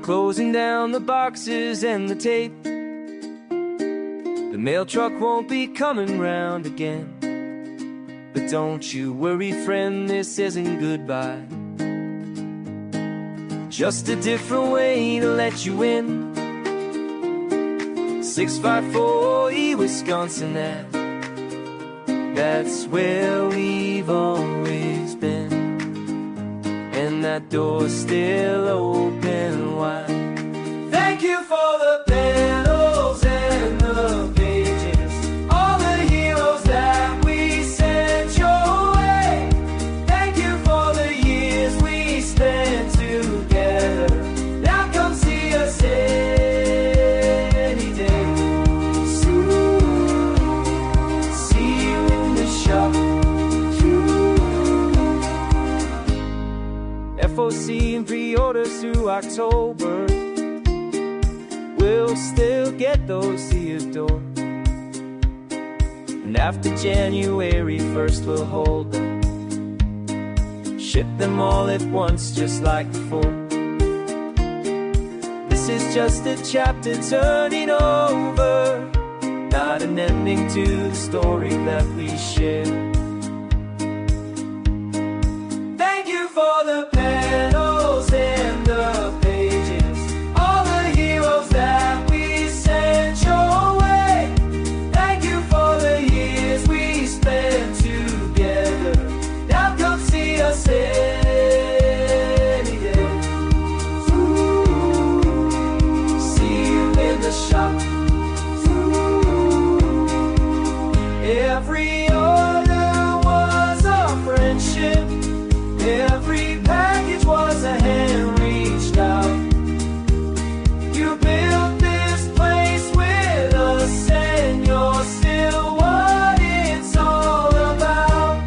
closing down the boxes and the tape. The mail truck won't be coming round again. But don't you worry, friend, this isn't goodbye. Just a different way to let you in. 654 Wisconsin, that's where we've always been. And that door's still open wide. Thank you for the panels and the pages, all the heroes that we sent your way. Thank you for the years we spent together. Now come see us any day. See you in the shop. FOC and pre-orders through October. We'll still get those to your door. And after January 1st we'll hold them. Ship them all at once just like before. This is just a chapter turning over, not an ending to the story that we share. Thank you for the panels and the pages, all the heroes that we sent your way. Thank you for the years we spent together. Now come see us any day. See you in the shop. Every order was a friendship. Every package was a hand reached out. You built this place with us, and you're still what it's all about.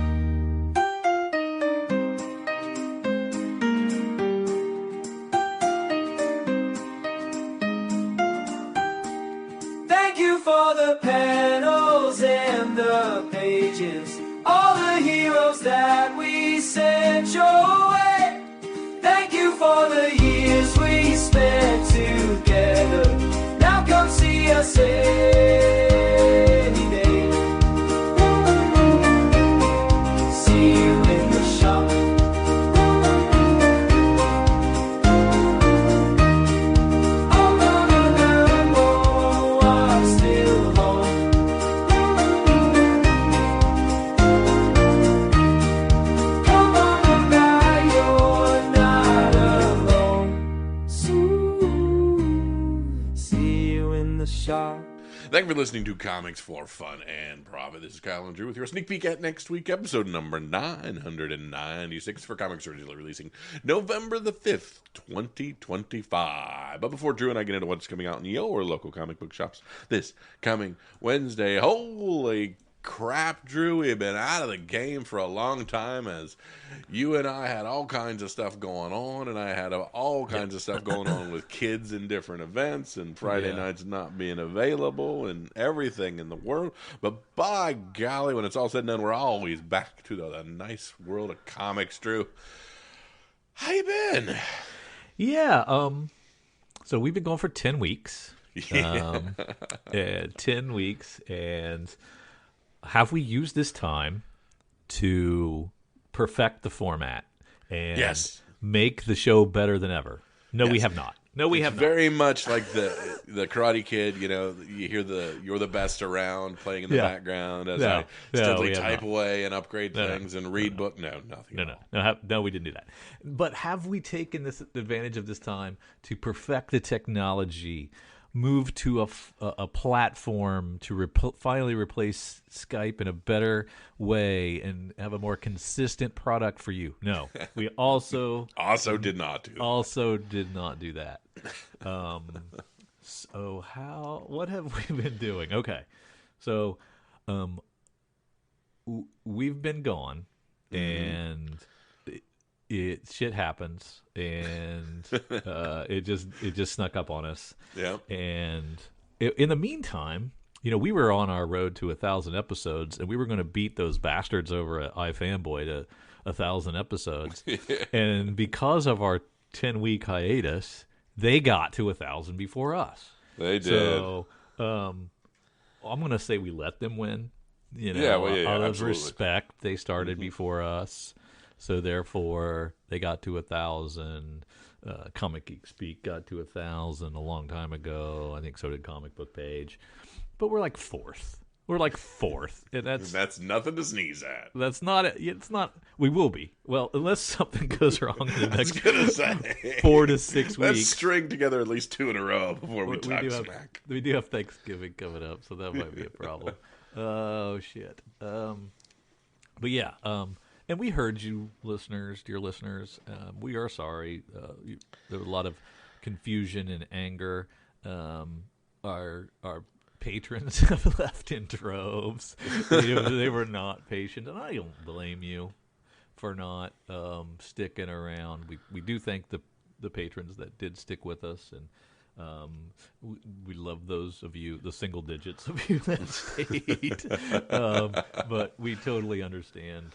Thank you for the panels and the pages, all the heroes that we sent your way. Thank you for the years we spent together. Now come see us any day. See you in the shop. Oh, no, no, no, no, I'm still home. Come on now, you're not alone. See you in the shop. Thank you for listening to Comics for Fun and Profit. This is Kyle and Drew with your sneak peek at next week, episode number 996 for comics originally releasing November the 5th, 2025. But before Drew and I get into what's coming out in your local comic book shops this coming Wednesday, holy crap, Drew, we've been out of the game for a long time as you and I had all kinds of stuff going on, and I had all kinds of stuff going on with kids in different events and Friday nights not being available and everything in the world. But by golly, when it's all said and done, we're always back to the nice world of comics. Drew, how you been? Yeah, so we've been going for 10 weeks. 10 weeks, and have we used this time to perfect the format and make the show better than ever? No, we have not. No, we have not. Very much like the Karate Kid, you know, you hear the "You're the best around" playing in the background as I steadily type away and upgrade things and read book. No, nothing. No, we didn't do that. But have we taken this advantage of this time to perfect the technology, move to a platform to finally replace Skype in a better way and have a more consistent product for you? No, we also did not do that. Also did not do that. So what have we been doing? Okay, so we've been gone, and shit happens, and it just snuck up on us. Yeah. And in the meantime, you know, we were on our road to 1,000 episodes, and we were going to beat those bastards over at iFanboy to 1,000 episodes. And because of our 10-week hiatus, they got to 1,000 before us. They did. So I'm going to say we let them win. Out of absolutely. respect, they started before us. So therefore, they got to 1,000. Comic Geek Speak got to 1,000 a long time ago. I think so did Comic Book Page. But we're like fourth. And that's nothing to sneeze at. That's not it. It's not. We will be. Well, unless something goes wrong in the next 4 to 6 weeks. Let's string together at least 2 in a row before we talk smack. We do have Thanksgiving coming up, so that might be a problem. Oh, shit. But yeah, and we heard you, listeners, dear listeners. We are sorry. There was a lot of confusion and anger. Our patrons have left in droves. They were not patient, and I don't blame you for not sticking around. We do thank the patrons that did stick with us, and we love those of you, the single digits of you that stayed. But we totally understand.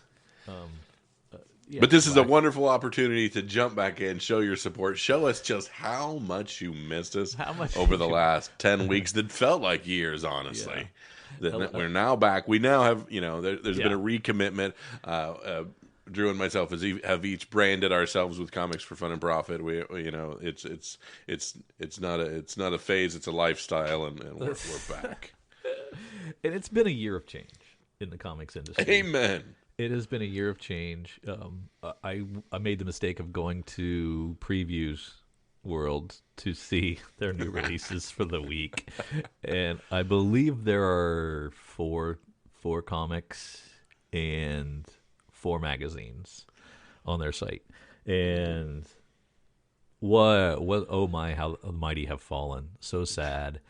But this is a wonderful opportunity to jump back in, show your support, show us just how much you missed us over the last 10 weeks that felt like years, honestly. Yeah. We're now back. We now have, there's been a recommitment. Drew and myself have each branded ourselves with Comics for Fun and Profit. It's not a phase, it's a lifestyle, and we're back. And it's been a year of change in the comics industry. Amen. It has been a year of change. I made the mistake of going to Previews World to see their new releases for the week, and I believe there are four comics and 4 magazines on their site. And what oh my, how the mighty have fallen. So sad.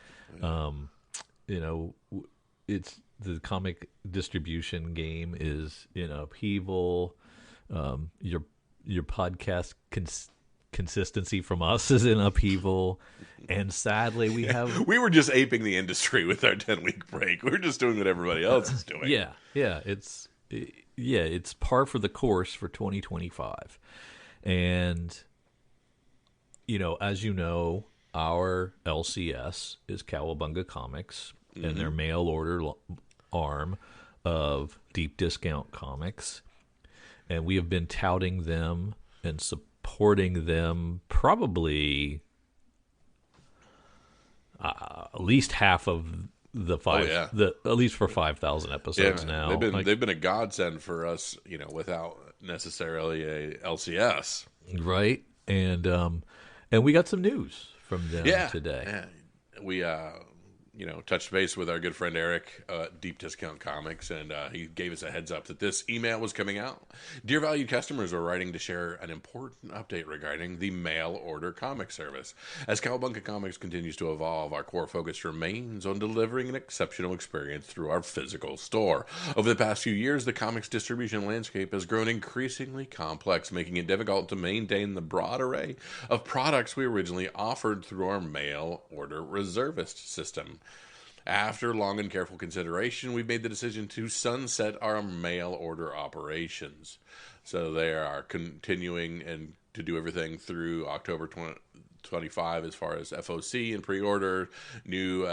It's the comic distribution game is in upheaval. Your podcast consistency from us is in upheaval, and sadly we were just aping the industry with our 10-week break. We were just doing what everybody else is doing. It's par for the course for 2025, and as you know, our LCS is Kowabunga Comics, and their mail order arm of Deep Discount Comics, and we have been touting them and supporting them probably at least half of the five, at least for 5,000 episodes now. They've been a godsend for us, without necessarily a LCS, right? And we got some news from them today. Yeah. We touched base with our good friend Eric, Deep Discount Comics, and he gave us a heads up that this email was coming out. Dear valued customers, are writing to share an important update regarding the mail order comic service. As Kowabunga Comics continues to evolve, our core focus remains on delivering an exceptional experience through our physical store. Over the past few years, the comics distribution landscape has grown increasingly complex, making it difficult to maintain the broad array of products we originally offered through our mail order reservist system. After long and careful consideration, we've made the decision to sunset our mail order operations. So they are continuing and to do everything through October 2025 as far as FOC and pre-order, new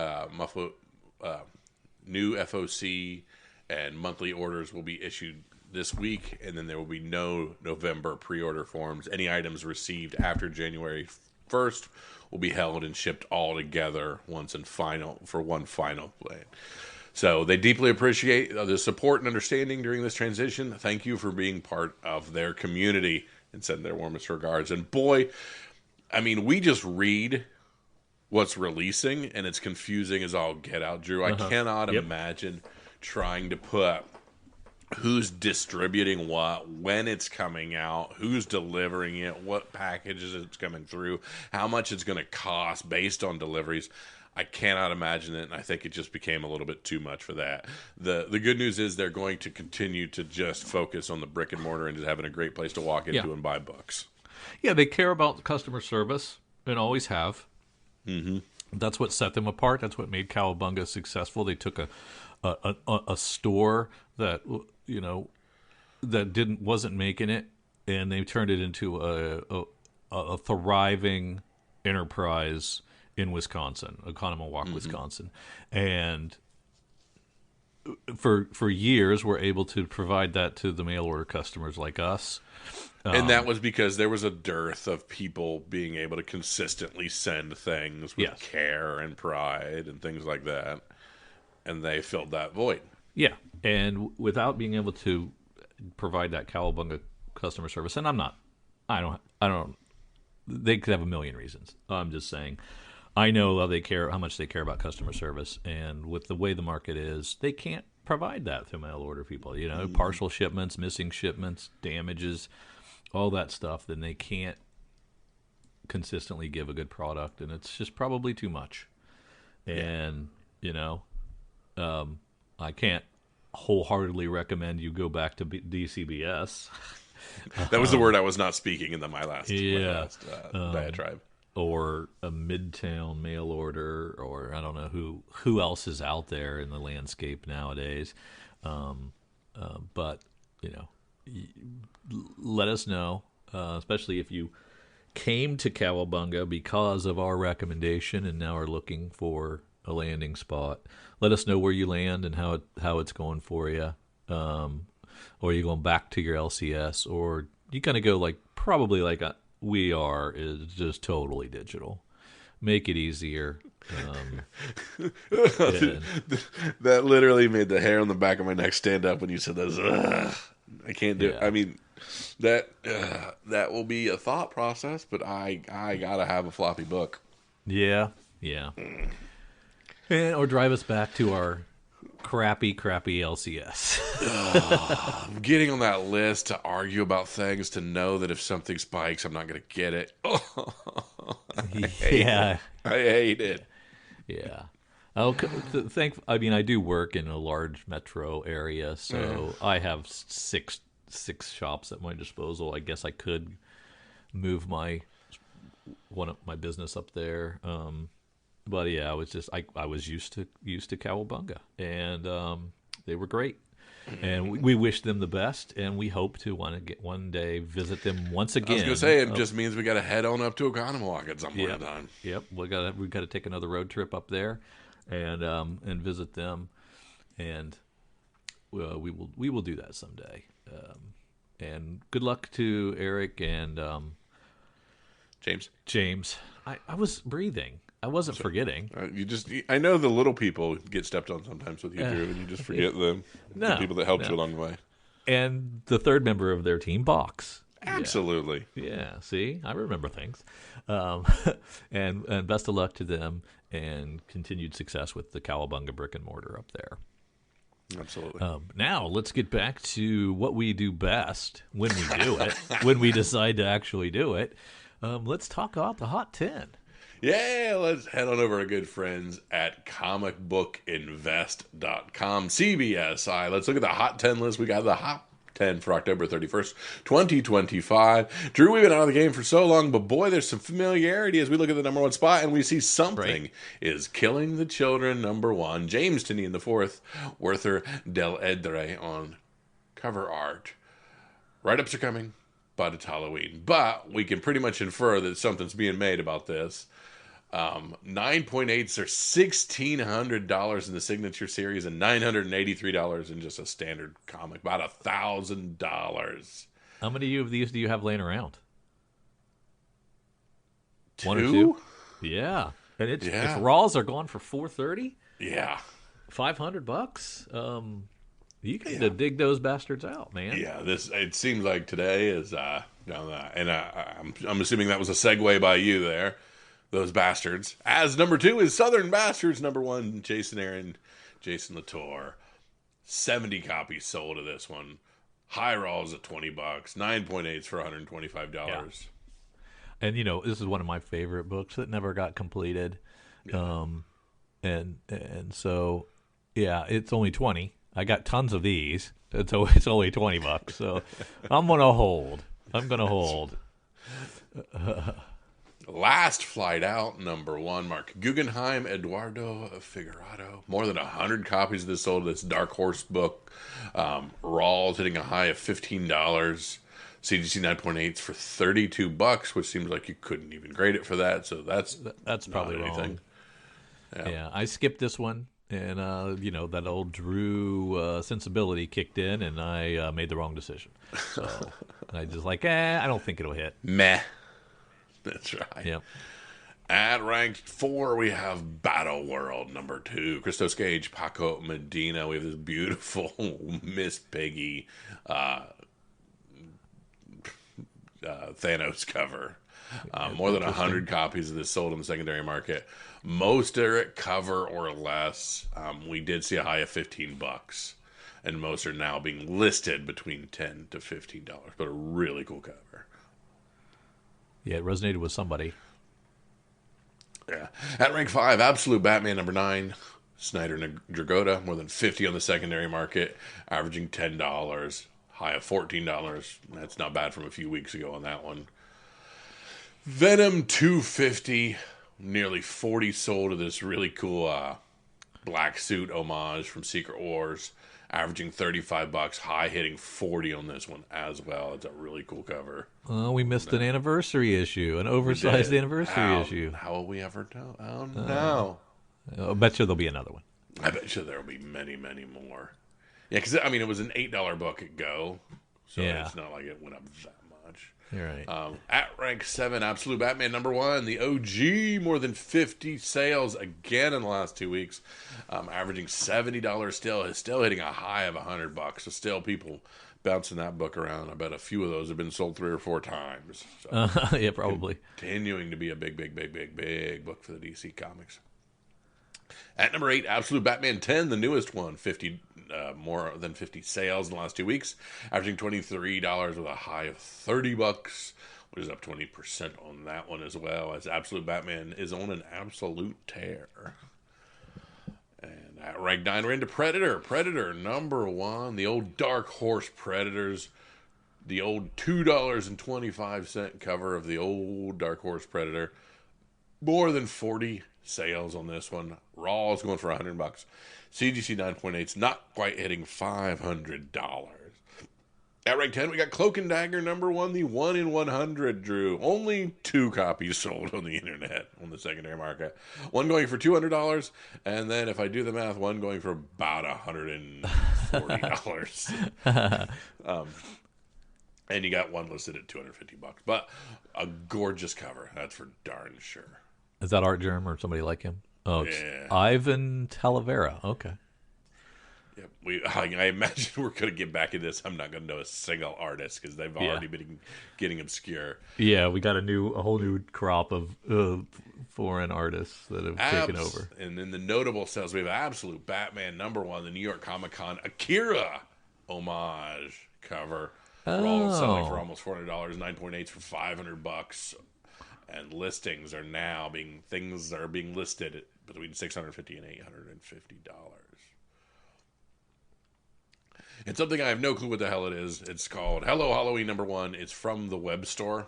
FOC and monthly orders will be issued this week, and then there will be no November pre-order forms. Any items received after January 1st will be held and shipped all together one final plan. So they deeply appreciate the support and understanding during this transition. Thank you for being part of their community, and send their warmest regards. And boy, we just read what's releasing, and it's confusing as all get out, Drew. I cannot imagine trying to put who's distributing what, when it's coming out, who's delivering it, what packages it's coming through, how much it's going to cost based on deliveries. I cannot imagine it, and I think it just became a little bit too much for that. The good news is they're going to continue to just focus on the brick and mortar and just having a great place to walk into and buy books. Yeah, they care about customer service and always have. Mm-hmm. That's what set them apart. That's what made Kowabunga successful. They took a store that that wasn't making it, and they turned it into a thriving enterprise in Wisconsin, Oconomowoc, Wisconsin, and for years we're able to provide that to the mail order customers like us. And that was because there was a dearth of people being able to consistently send things with care and pride and things like that. And they filled that void. Yeah. And without being able to provide that Kowabunga customer service, and I don't, they could have a million reasons. I'm just saying, I know how much they care about customer service. And with the way the market is, they can't provide that to mail order people. Partial shipments, missing shipments, damages, all that stuff, then they can't consistently give a good product, and it's just probably too much. And, I can't wholeheartedly recommend you go back to DCBS. That was the word I was not speaking in my last diatribe. Or a Midtown mail order, or I don't know who else is out there in the landscape nowadays. But, let us know, especially if you came to Kowabunga because of our recommendation and now are looking for a landing spot. Let us know where you land and how it's going for you. Or you're going back to your LCS, or you kind of go probably we are, is just totally digital. Make it easier. That literally made the hair on the back of my neck stand up when you said that. I can't do it. I mean, that will be a thought process, but I gotta have a floppy book. Yeah. And or drive us back to our crappy LCS. Getting on that list to argue about things, to know that if something spikes, I'm not gonna get it. I hate it. Yeah. I do work in a large metro area, so I have six shops at my disposal. I guess I could move one of my business up there. But yeah, I was used to Kowabunga, and they were great. And we wish them the best, and we hope to one day visit them once again. I was gonna say it just means we got to head on up to Oconomowoc at some point in time. Yep, we got to take another road trip up there, and visit them, and we will do that someday. And good luck to Eric and James. I was breathing. I wasn't forgetting. I know the little people get stepped on sometimes with you, Drew, and you just forget the people that helped you along the way. And the third member of their team, Box. Absolutely. Yeah, see? I remember things. And best of luck to them, and continued success with the Kowabunga brick and mortar up there. Absolutely. Now, let's get back to what we do best when we do it, when we decide to actually do it. Let's talk about the Hot 10. Yeah, let's head on over to good friends at comicbookinvest.com, CBSI. Let's look at the Hot 10 list. We got the Hot 10 for October 31st, 2025. Drew, we've been out of the game for so long, but boy, there's some familiarity as we look at the number one spot, and we see something is killing the children, number one. James Tinney in the fourth, Werther Del Edre on cover art. Write-ups are coming, but it's Halloween. But we can pretty much infer that something's being made about this. 9.8s are $1,600 in the Signature Series and $983 in just a standard comic. About $1,000. How many of these do you have laying around? 2? One or two? Yeah. And if raws are going for $430, $500, you can dig those bastards out, man. Yeah, it seems like today is down that, and I'm assuming that was a segue by you there. Those bastards. As number 2 is Southern Bastards. Number 1, Jason Aaron, Jason Latour. 70 copies sold of this one. High rolls at $20. 9.8s for $125. Yeah. And this is one of my favorite books that never got completed. Yeah. And so it's only 20. I got tons of these. It's only $20. So I'm gonna hold. Last Flight Out, number 1, Mark Guggenheim, Eduardo Figueroa. More than 100 copies of this sold. This Dark Horse book. Rawls hitting a high of $15. CGC 9.8s for $32, which seems like you couldn't even grade it for that. So that's probably not anything. wrong. Yeah, I skipped this one, and that old Drew sensibility kicked in, and I made the wrong decision. So I just I don't think it'll hit. Meh. That's right. Yep. At ranked 4, we have Battle World number 2. Christos Gage, Paco Medina. We have this beautiful Miss Piggy Thanos cover. More than 100 copies of this sold in the secondary market. Most are at cover or less. We did see a high of $15, and most are now being listed between $10 to $15. But a really cool cover. Yeah, it resonated with somebody. Yeah. At rank 5, Absolute Batman number 9. Snyder Dragotta, more than 50 on the secondary market, averaging $10. High of $14. That's not bad from a few weeks ago on that one. Venom 250, nearly 40 sold of this really cool black suit homage from Secret Wars, averaging $35. High hitting 40 on this one as well. It's a really cool cover. Oh, we missed an anniversary issue, an oversized anniversary issue. How will we ever know? Oh, no. I bet you there'll be another one. I bet you there will be many, many more. Yeah, because, it was an $8 book at Go, so it's not like it went up that much. You're right. At rank 7, Absolute Batman number 1, the OG, more than 50 sales again in the last 2 weeks, averaging $70 still hitting a high of $100. So still people bouncing that book around. I bet a few of those have been sold 3 or 4 times. So yeah, probably. Continuing to be a big book for the DC Comics. At number 8, Absolute Batman 10, the newest one, more than 50 sales in the last 2 weeks, averaging $23 with a high of $30, which is up 20% on that one as well, as Absolute Batman is on an absolute tear. And at rank 9, we're into Predator. Predator number 1, the old Dark Horse Predators, the old $2.25 cover of the old Dark Horse Predator. More than 40 sales on this one. Raw is going for $100. CGC 9.8's not quite hitting $500. At rank 10, we got Cloak and Dagger number 1, the 1 in 100, Drew. Only 2 copies sold on the internet on the secondary market. One going for $200, and then if I do the math, one going for about $140. And you got one listed at $250. But a gorgeous cover, that's for darn sure. Is that Art Germ or somebody like him? Oh, it's Yeah. Ivan Talavera. Okay. Yep. I imagine we're going to get back in this. I'm not going to know a single artist because they've already been getting obscure. Yeah, we got a whole new crop of foreign artists that have taken over. And in the notable sales, we have Absolute Batman number 1, the New York Comic Con Akira homage cover. Raw selling for almost $400, 9.8s for $500. And listings are now being listed at between $650 and $850. It's something I have no clue what the hell it is. It's called Hello Halloween number 1. It's from the web store,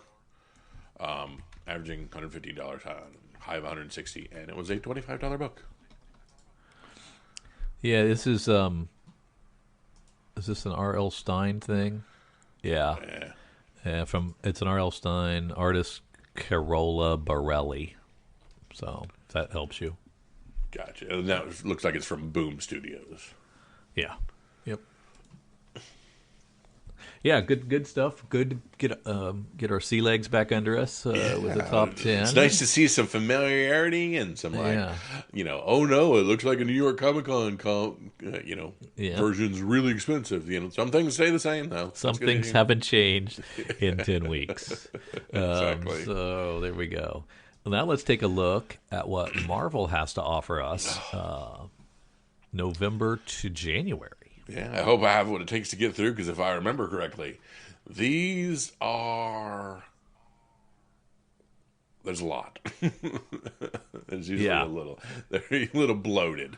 averaging $150, high of $160, and it was a $25 book. Yeah, this is this an R.L. Stein thing? Yeah. It's an R.L. Stein artist. Carola Barelli. So, if that helps you. Gotcha. And that looks like it's from Boom Studios. Yeah. Yep. Yeah, good stuff. Good to get our sea legs back under us with the top 10. It's nice to see some familiarity and some oh no, it looks like a New York Comic Con version's really expensive. Some things stay the same though. Some things haven't changed in 10 weeks. Exactly. So there we go. Well, now let's take a look at what Marvel has to offer us November to January. Yeah, I hope I have what it takes to get through, because if I remember correctly, there's a lot. There's usually they're a little bloated.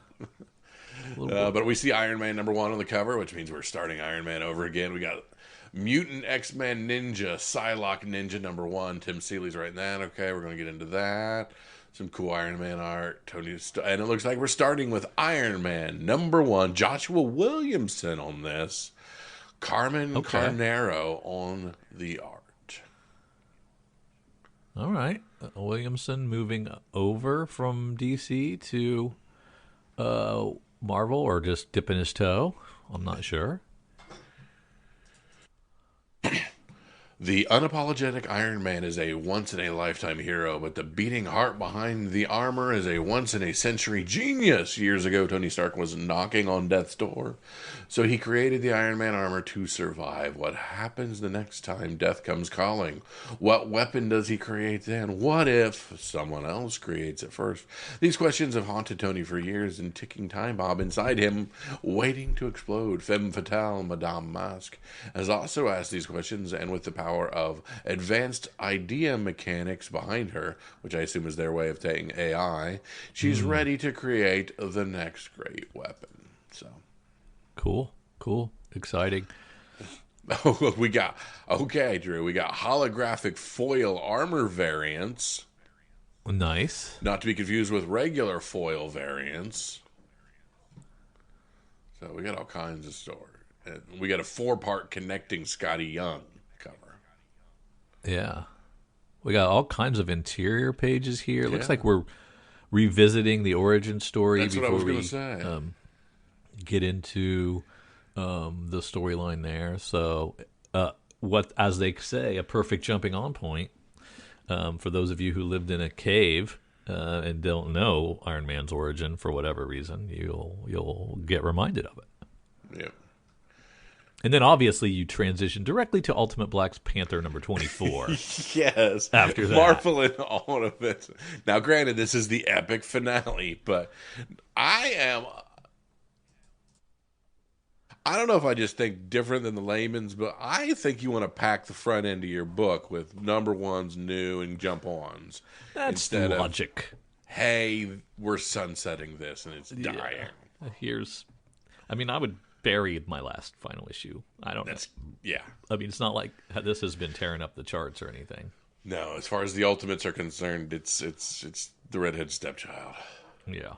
But we see Iron Man number 1 on the cover, which means we're starting Iron Man over again. We got Mutant X-Men Ninja, Psylocke Ninja number 1. Tim Seeley's writing that. Okay, we're going to get into that. Some cool Iron Man art. And it looks like we're starting with Iron Man number 1. Joshua Williamson on this. Carmen Okay. Carnero on the art. All right. Williamson moving over from DC to Marvel, or just dipping his toe. I'm not sure. The unapologetic Iron Man is a once-in-a-lifetime hero, but the beating heart behind the armor is a once-in-a-century genius. Years ago, Tony Stark was knocking on death's door, so he created the Iron Man armor to survive. What happens the next time death comes calling? What weapon does he create then? What if someone else creates it first? These questions have haunted Tony for years, and ticking time bomb inside him, waiting to explode. Femme Fatale, Madame Masque, has also asked these questions, and with the power of advanced idea mechanics behind her, which I assume is their way of saying AI, she's ready to create the next great weapon. So, Cool. Exciting. we got, okay, Drew, we got holographic foil armor variants, Nice. not to be confused with regular foil variants. So we got all kinds of story. And we got a 4-part connecting Scotty Young cover. Yeah. We got all kinds of interior pages here. It looks Yeah. like we're revisiting the origin story That's what I before was going we to say. get into the storyline there. So, what, as they say, a perfect jumping on point for those of you who lived in a cave and don't know Iron Man's origin for whatever reason. You'll get reminded of it. Yeah. And then obviously you transition directly to Ultimate Black Panther number 24. Yes. After that. Marvel and all of it. Now, granted, this is the epic finale, but I don't know if I just think different than the layman's, but I think you want to pack the front end of your book with number ones, new, and jump ons. That's instead logic. of, hey, we're sunsetting this and it's dying. I would bury my last final issue. I don't know. Yeah. I mean, it's not like this has been tearing up the charts or anything. No, as far as the Ultimates are concerned, it's the redhead stepchild. Yeah.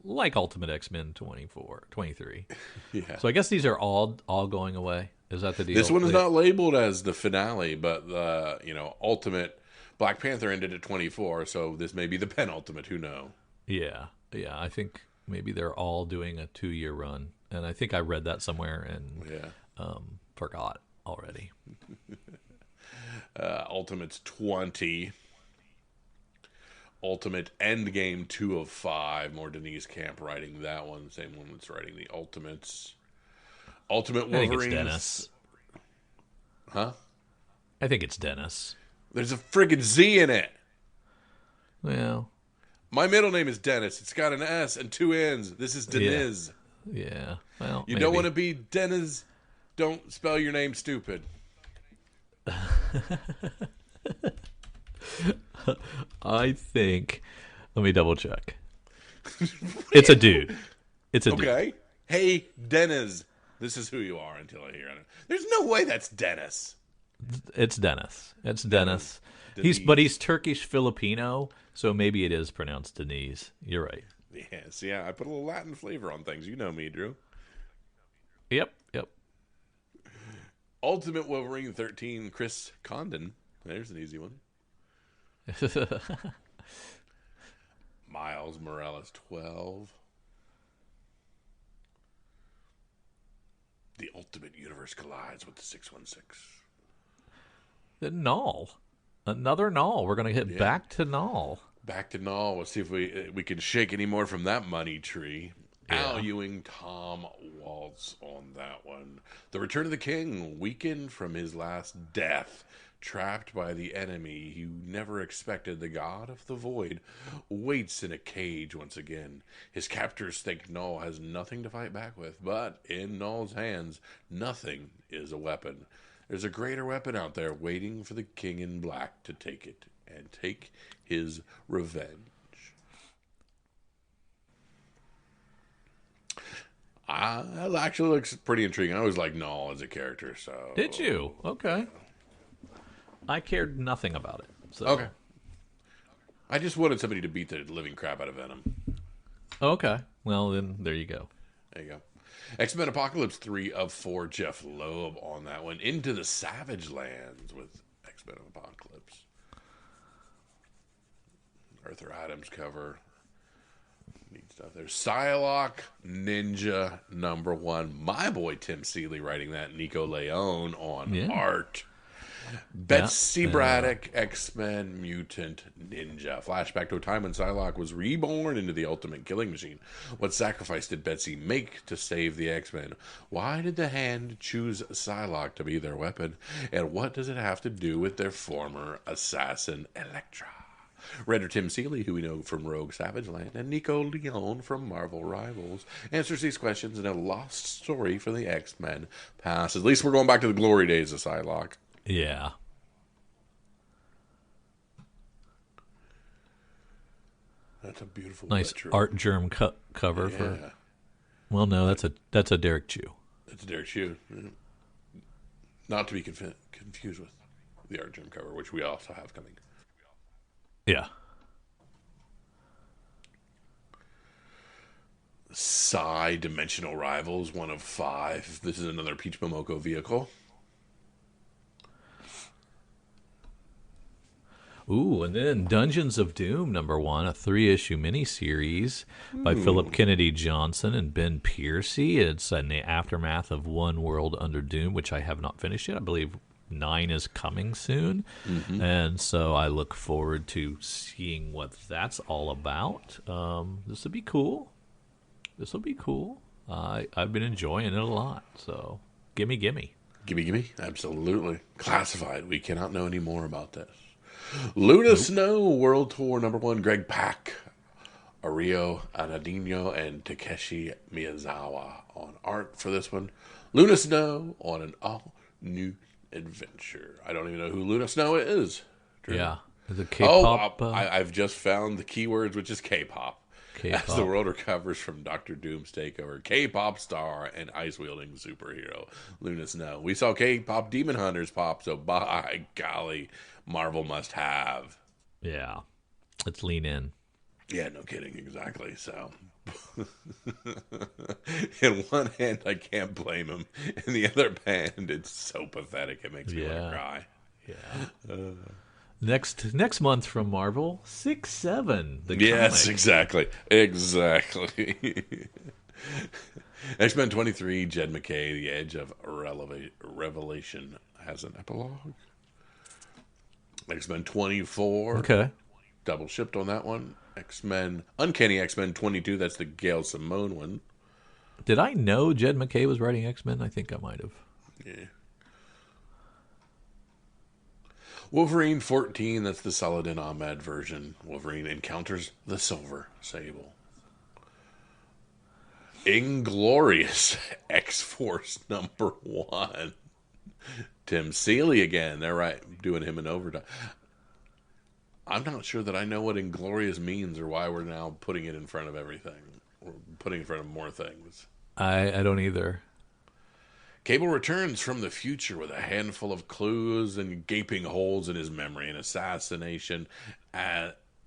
Like Ultimate X-Men 23. Yeah. So I guess these are all going away. Is that the deal? This one is not labeled as the finale, but the Ultimate Black Panther ended at 24, so this may be the penultimate. Who knows? Yeah. I think maybe they're all doing a 2-year run, and I think I read that somewhere and forgot already. Ultimate's 20. Ultimate Endgame 2 of 5. More Denise Camp writing that one. Same one that's writing the Ultimates. Ultimate Wolverine. I think it's Dennis. Huh? I think it's Dennis. There's a friggin' Z in it. Well, my middle name is Dennis. It's got an S and 2 N's. This is Deniz. yeah. Well, You don't want to be Deniz. Don't spell your name stupid. I think. Let me double check. It's a dude. It's a dude. Okay. Hey, Deniz. This is who you are until I hear it. There's no way that's Dennis. It's Dennis. He's Turkish Filipino, so maybe it is pronounced Denise. You're right. Yes, yeah. I put a little Latin flavor on things. You know me, Drew. Yep. Ultimate Wolverine 13, Chris Condon. There's an easy one. Miles Morales 12. The Ultimate Universe collides with the 616. The Null. Another Null. We're going to hit back to Null. Back to Null. Let's see if we can shake any more from that money tree. Yeah. Al Ewing, Tom Waltz on that one. The Return of the King, weakened from his last death, trapped by the enemy he never expected. The God of the Void waits in a cage once again. His captors think Null has nothing to fight back with, but in Null's hands, nothing is a weapon. There's a greater weapon out there waiting for the King in Black to take it and take his revenge. That actually looks pretty intriguing. I always liked Null as a character. So Did you? Okay. I cared nothing about it. So. Okay. I just wanted somebody to beat the living crap out of Venom. Okay. Well, then there you go. There you go. X-Men Apocalypse 3 of 4, Jeff Loeb on that one. Into the Savage Lands with X-Men Apocalypse. Arthur Adams cover. Neat stuff there. Psylocke Ninja #1. My boy Tim Seeley writing that. Nico Leone on art. Betsy Braddock, X-Men Mutant Ninja. Flashback to a time when Psylocke was reborn into the ultimate killing machine. What sacrifice did Betsy make to save the X-Men? Why did the Hand choose Psylocke to be their weapon? And what does it have to do with their former assassin, Elektra? Writer Tim Seeley, who we know from Rogue Savage Land, and Nico Leone from Marvel Rivals, answers these questions in a lost story for the X-Men past. At least we're going back to the glory days of Psylocke. Yeah. That's a beautiful nice retro. art germ cover for. Well, no, that's a Derek Chew. That's a Derek Chew. Yeah. Not to be confused with the art germ cover, which we also have coming. Yeah. Psi Dimensional Rivals, 1 of 5. This is another Peach Momoko vehicle. Ooh, and then Dungeons of Doom #1, a 3-issue miniseries by Philip Kennedy Johnson and Ben Piercy. It's in the aftermath of One World Under Doom, which I have not finished yet. I believe 9 is coming soon. And so I look forward to seeing what that's all about. This will be cool. I've been enjoying it a lot. So gimme. Gimme. Absolutely. Classified. We cannot know any more about this. Luna Snow World Tour #1, Greg Pak, Ario Anadino, and Takeshi Miyazawa on art for this one. Luna Snow on an all-new adventure. I don't even know who Luna Snow is. Drew. Yeah. Is it K-pop? I've just found the keywords, which is K-pop. As the world recovers from Dr. Doom's takeover, K-pop star and ice-wielding superhero Luna Snow. We saw K-pop Demon Hunters pop, so by golly, Marvel must have. Yeah. Let's lean in. Yeah, no kidding. Exactly. So, in one hand, I can't blame him. In the other hand, it's so pathetic. It makes me want to cry. Yeah. Next month from Marvel, 6-7. Yes, comic. exactly. X-Men 23, Jed McKay, The Edge of Revelation has an epilogue. X-Men 24. Okay. Double shipped on that one. Uncanny X-Men 22, that's the Gail Simone one. Did I know Jed McKay was writing X-Men? I think I might have. Yeah. Wolverine 14, that's the Saladin Ahmed version. Wolverine encounters the Silver Sable. Inglorious X-Force #1. Tim Seeley again. They're right, doing him in overtime. I'm not sure that I know what Inglorious means or why we're now putting it in front of everything. We're putting it in front of more things. I don't either. Cable returns from the future with a handful of clues and gaping holes in his memory. An assassination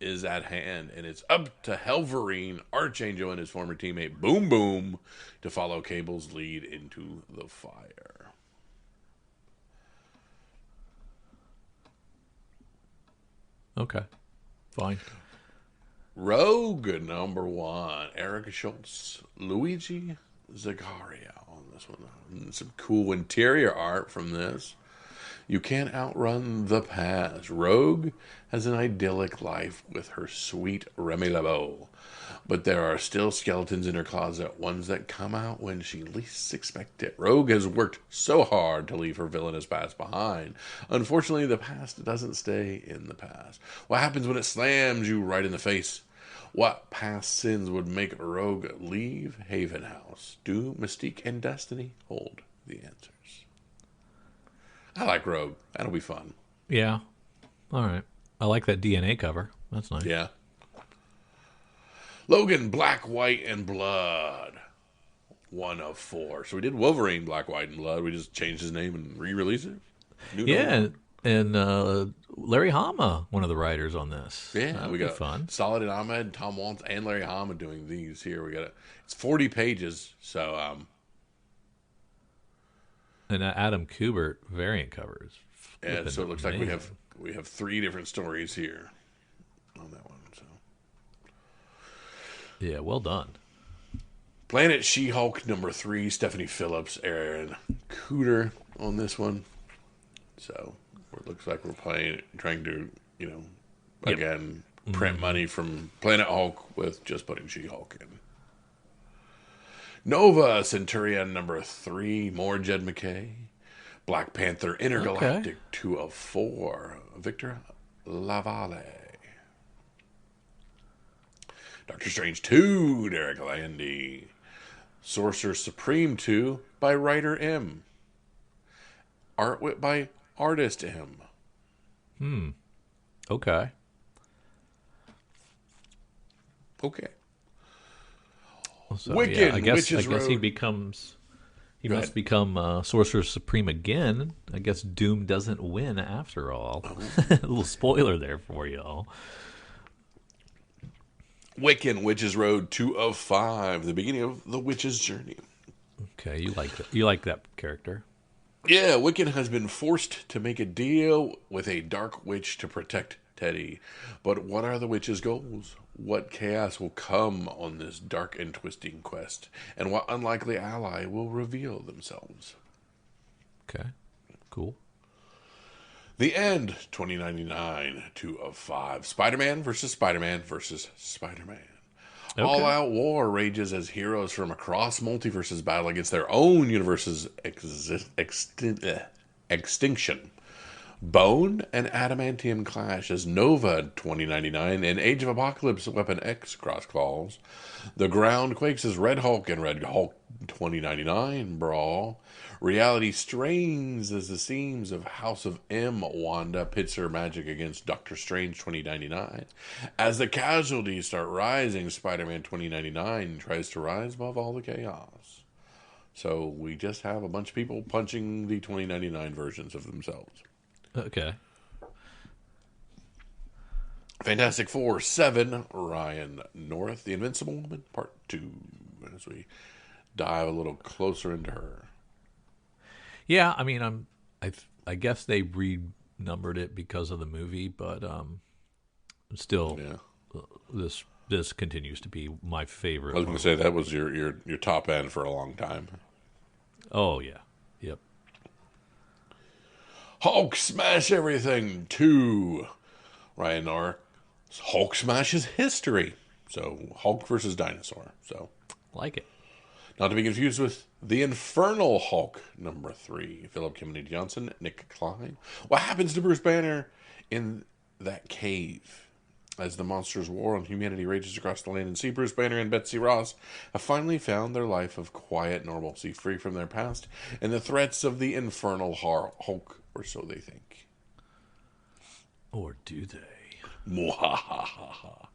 is at hand, and it's up to Helverine, Archangel, and his former teammate Boom Boom to follow Cable's lead into the fire. Okay. Fine. Rogue #1, Erica Schultz, Luigi Zagaria on this one. Some cool interior art from this. You can't outrun the past. Rogue has an idyllic life with her sweet Remy LeBeau, but there are still skeletons in her closet, ones that come out when she least expects it. Rogue has worked so hard to leave her villainous past behind. Unfortunately, the past doesn't stay in the past. What happens when it slams you right in the face? What past sins would make Rogue leave Haven House? Do Mystique and Destiny hold the answers? I like Rogue. That'll be fun. Yeah. All right. I like that DNA cover. That's nice. Yeah. Logan, Black, White, and Blood. 1 of 4. So we did Wolverine, Black, White, and Blood. We just changed his name and re-released it. And Larry Hama, one of the writers on this. Yeah, That'd we be got fun. Solid and Ahmed, Tom Waltz, and Larry Hama doing these here. It's 40 pages, so And Adam Kubert variant covers. yeah. So it looks like Amazing. we have 3 different stories here on that one. So Yeah, well done. Planet She-Hulk number 3, Stephanie Phillips, Aaron Kuder on this one. So it looks like we're trying to, again, print money from Planet Hulk with just putting She-Hulk in. Nova Centurion number 3, more Jed McKay. Black Panther Intergalactic 2 of 4, Victor Lavalle. Doctor Strange 2, Derek Landy. Sorcerer Supreme 2 by Writer M. Art by Artist M. Okay. Okay. So, Wiccan, yeah, I guess Witch's he Road. becomes. He Go must ahead. become Sorcerer Supreme again. I guess Doom doesn't win after all. A little spoiler there for y'all. Wiccan, Witch's Road 2 of 5, the beginning of the witch's journey. Okay, you like that character. Yeah, Wiccan has been forced to make a deal with a dark witch to protect Teddy. But what are the witch's goals? What chaos will come on this dark and twisting quest? And what unlikely ally will reveal themselves? Okay, cool. The End, 2099, 2 of 5. Spider-Man versus Spider-Man versus Spider-Man. Okay. All-out war rages as heroes from across multiverses battle against their own universe's extinction. Bone and Adamantium clash as Nova 2099 and Age of Apocalypse Weapon X cross calls. The ground quakes as Red Hulk and Red Hulk 2099 brawl. Reality strains as the seams of House of M Wanda pits her magic against Doctor Strange 2099. As the casualties start rising, Spider-Man 2099 tries to rise above all the chaos. So we just have a bunch of people punching the 2099 versions of themselves. Okay. Fantastic Four 7, Ryan North, The Invincible Woman, Part 2, as we dive a little closer into her. Yeah, I mean, I guess they renumbered it because of the movie, but still, Yeah. this continues to be my favorite. I was going to say that was your top end for a long time. Oh yeah, yep. Hulk Smash Everything 2, Ryan North. Hulk smashes history. So Hulk versus Dinosaur. So Like it. not to be confused with The Infernal Hulk number 3, Philip Kennedy Johnson, Nick Klein. What happens to Bruce Banner in that cave? As the monsters' war on humanity rages across the land and sea, Bruce Banner and Betsy Ross have finally found their life of quiet normalcy, free from their past and the threats of the Infernal Hulk, or so they think. Or do they? Mwahaha.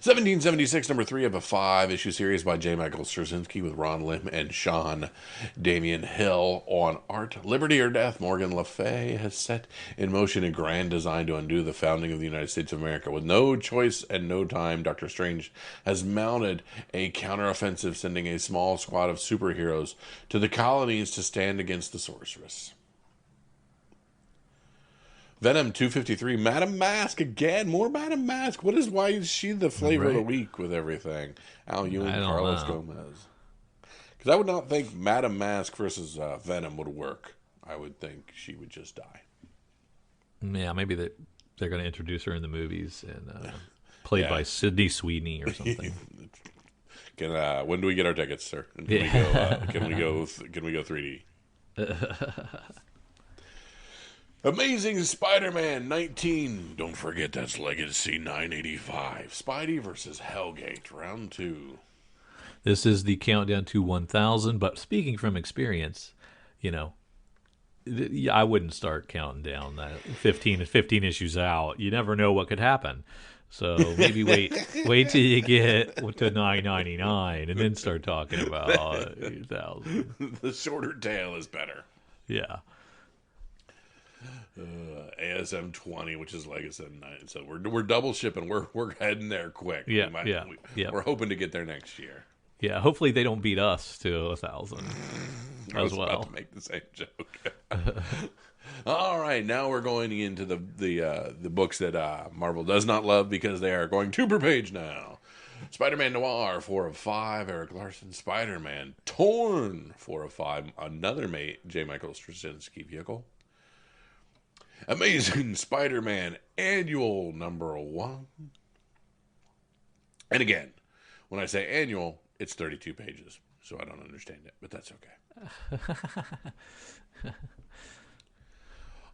1776, number 3 of a 5-issue series by J. Michael Straczynski with Ron Lim and Sean Damian Hill on art. Liberty or Death, Morgan Le Fay has set in motion a grand design to undo the founding of the United States of America. With no choice and no time, Doctor Strange has mounted a counteroffensive, sending a small squad of superheroes to the colonies to stand against the sorceress. Venom 253, Madam Mask again. More Madam Mask. Why is she the flavor of the week with everything? Al Ewing, I don't Carlos know. Gomez. Because I would not think Madam Mask versus Venom would work. I would think she would just die. Yeah, maybe they're going to introduce her in the movies and played Yeah. by Sydney Sweeney or something. When do we get our tickets, sir? And can we go 3D? Amazing Spider-Man 19. Don't forget that's Legacy 985. Spidey versus Hellgate, round 2. This is the countdown to 1,000. But speaking from experience, I wouldn't start counting down that 15 issues out. You never know what could happen. So maybe wait till you get to 999 and then start talking about 1,000. The shorter tail is better. Yeah. ASM 20, which is Legacy 9. So we're double shipping. We're heading there quick. Yeah, We're hoping to get there next year. Yeah, hopefully they don't beat us to 1,000 I was as well. about to make the same joke. All right, now we're going into the books that Marvel does not love because they are going 2 per page now. Spider-Man Noir, 4 of 5. Eric Larson. Spider-Man Torn, 4 of 5. Another J. Michael Straczynski vehicle. Amazing Spider-Man Annual #1. And again, when I say annual, it's 32 pages, so I don't understand it, but that's okay.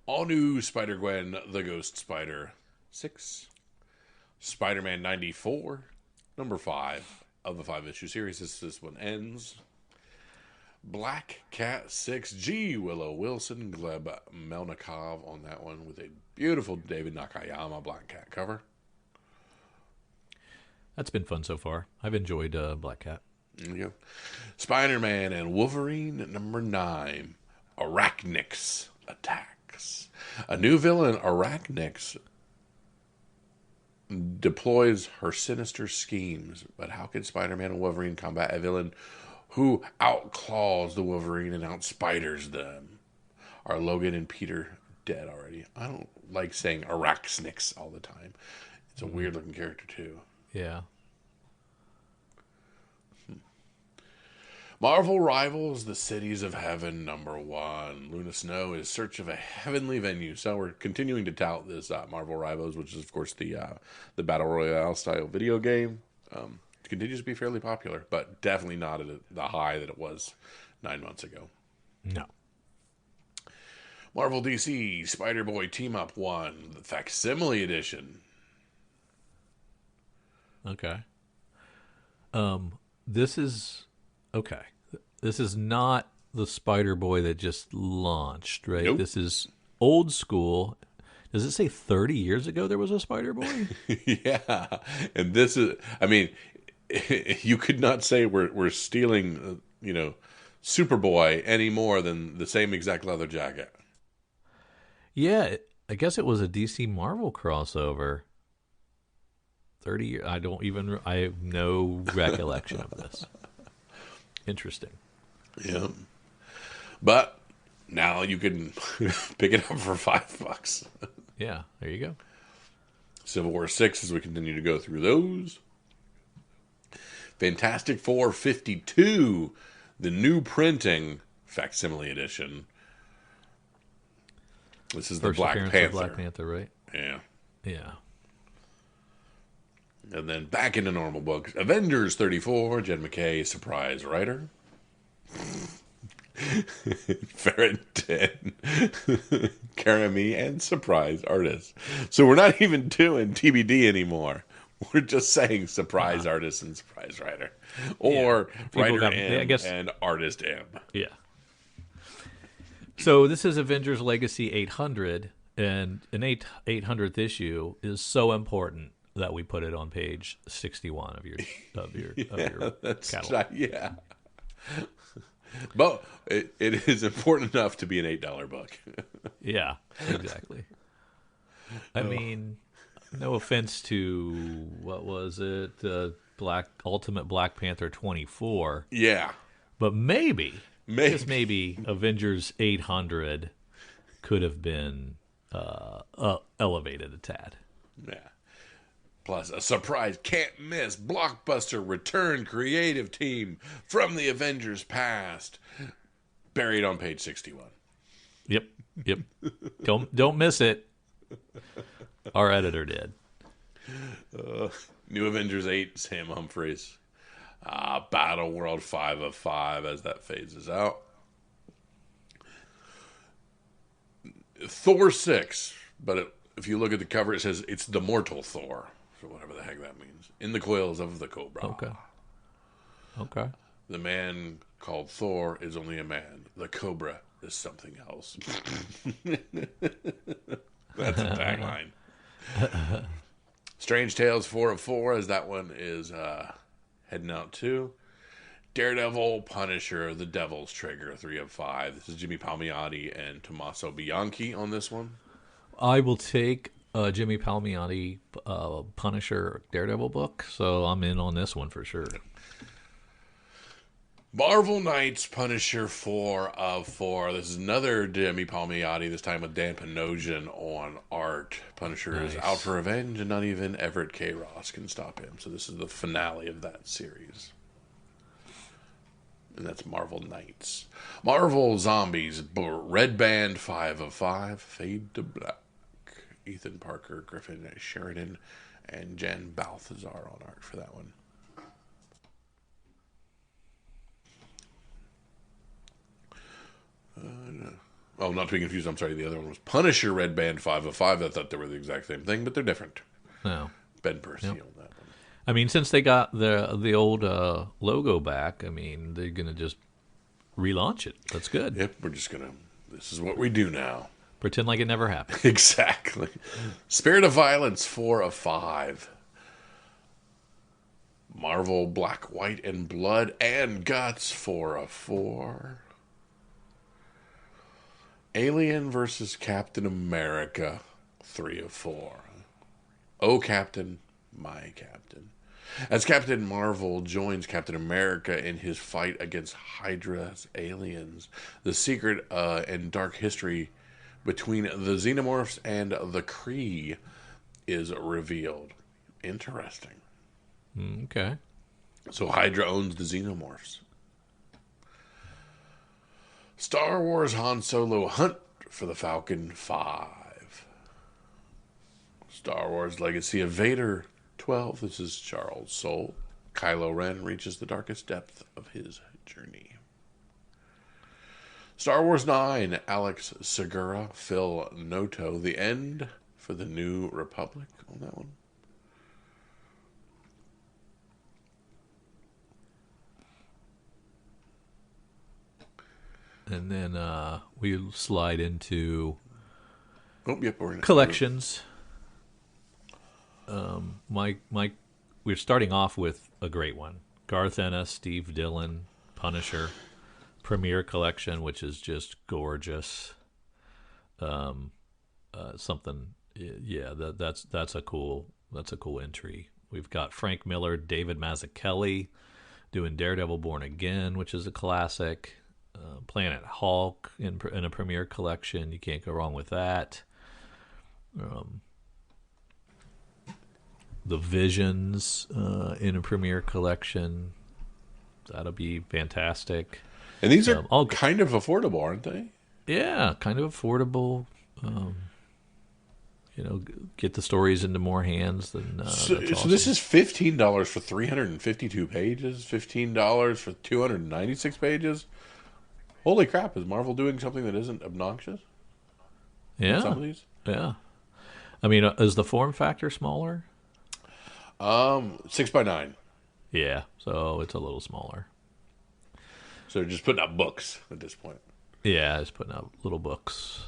All new Spider-Gwen, The Ghost Spider 6. Spider-Man 94, #5 of the 5-issue series. This one ends. Black Cat 6G, Willow Wilson, Gleb Melnikov on that one with a beautiful David Nakayama Black Cat cover. That's been fun so far. I've enjoyed Black Cat. There you go. Spider-Man and Wolverine #9, Arachnix Attacks. A new villain, Arachnix, deploys her sinister schemes. But how can Spider-Man and Wolverine combat a villain who outclaws the Wolverine and outspiders them? Are Logan and Peter dead already? I don't like saying Arachnix all the time. It's a weird-looking character, too. Yeah. Marvel Rivals, The Cities of Heaven #1. Luna Snow is search of a heavenly venue. So we're continuing to tout this Marvel Rivals, which is, of course, the Battle Royale style video game. It continues to be fairly popular, but definitely not at the high that it was 9 months ago. No. Marvel DC Spider-Boy Team Up 1, the Facsimile Edition. Okay. This is okay. This is not the Spider-Boy that just launched, right? Nope. This is old school. Does it say 30 years ago there was a Spider-Boy? Yeah. And this is, I mean, you could not say we're stealing, Superboy any more than the same exact leather jacket. Yeah, I guess it was a DC Marvel crossover. 30 years. I have no recollection of this. Interesting. Yeah. But now you can pick it up for $5. Yeah, there you go. Civil War 6 as we continue to go through those. Fantastic Four 52, the new printing facsimile edition. This is First the Black appearance Panther. of Black Panther, right? Yeah. Yeah. And then back into normal books. Avengers 34, Jed McKay, surprise writer. Ferret 10, Karami, and surprise artist. So we're not even doing TBD anymore. We're just saying surprise artist and surprise writer. Or writer M and artist M. Yeah. So this is Avengers Legacy 800, and an 800th issue is so important that we put it on page 61 of your catalog. Yeah. But it is important enough to be an $8 book. Yeah, exactly. I mean, no offense to, what was it, Ultimate Black Panther 24. Yeah. But maybe Avengers 800 could have been elevated a tad. Yeah. Plus a surprise, can't miss, blockbuster return creative team from the Avengers past, buried on page 61. Yep. Don't miss it. Our editor did. New Avengers 8, Sam Humphries. Battle World 5 of 5 as that phases out. Thor 6, but if you look at the cover, it says it's the Mortal Thor. Or whatever the heck that means. In the coils of the Cobra. Okay. The man called Thor is only a man. The Cobra is something else. That's a tagline. Strange Tales 4 of 4, as that one is heading out too. Daredevil, Punisher, The Devil's Trigger, 3 of 5. This is Jimmy Palmiotti and Tommaso Bianchi on this one. I will take Jimmy Palmiotti Punisher Daredevil book, so I'm in on this one for sure. Marvel Knights, Punisher, 4 of 4. This is another Jimmy Palmiotti, this time with Dan Panosian on art. Punisher is out for revenge, and not even Everett K. Ross can stop him. So this is the finale of that series. And that's Marvel Knights. Marvel Zombies, Red Band, 5 of 5. Fade to Black. Ethan Parker, Griffin Sheridan, and Jen Balthazar on art for that one. Oh, not to be confused. I'm sorry. The other one was Punisher Red Band 5 of 5. I thought they were the exact same thing, but they're different. No. Ben Percy on that one. I mean, since they got the old logo back, I mean, they're going to just relaunch it. That's good. Yep, we're just going to... This is what we do now. Pretend like it never happened. Exactly. Spirit of Violence, 4 of 5. Marvel Black, White, and Blood and Guts, 4 of 4. Alien versus Captain America, 3 of 4. Oh, Captain, my Captain. As Captain Marvel joins Captain America in his fight against Hydra's aliens, the secret and dark history between the Xenomorphs and the Kree is revealed. Interesting. Okay. So Hydra owns the Xenomorphs. Star Wars Han Solo Hunt for the Falcon 5. Star Wars Legacy of Vader 12. This is Charles Soule. Kylo Ren reaches the darkest depth of his journey. Star Wars 9. Alex Segura, Phil Noto. The End for the New Republic on that one. And then we slide into We're collections. We're starting off with a great one. Garth Ennis, Steve Dillon, Punisher, Premiere Collection, which is just gorgeous. Something, yeah. That's a cool entry. We've got Frank Miller, David Mazzucchelli doing Daredevil Born Again, which is a classic. Planet Hulk in a Premiere Collection. You can't go wrong with that. The Visions in a Premiere Collection. That'll be fantastic. And these are all kind of affordable, aren't they? Yeah, kind of affordable. Get the stories into more hands than. So this is $15 for 352 pages. $15 for 296 pages. Holy crap! Is Marvel doing something that isn't obnoxious? Yeah. Some of these. Yeah. I mean, is the form factor smaller? 6x9. Yeah, so it's a little smaller. So they're just putting out books at this point. Yeah, it's putting out little books.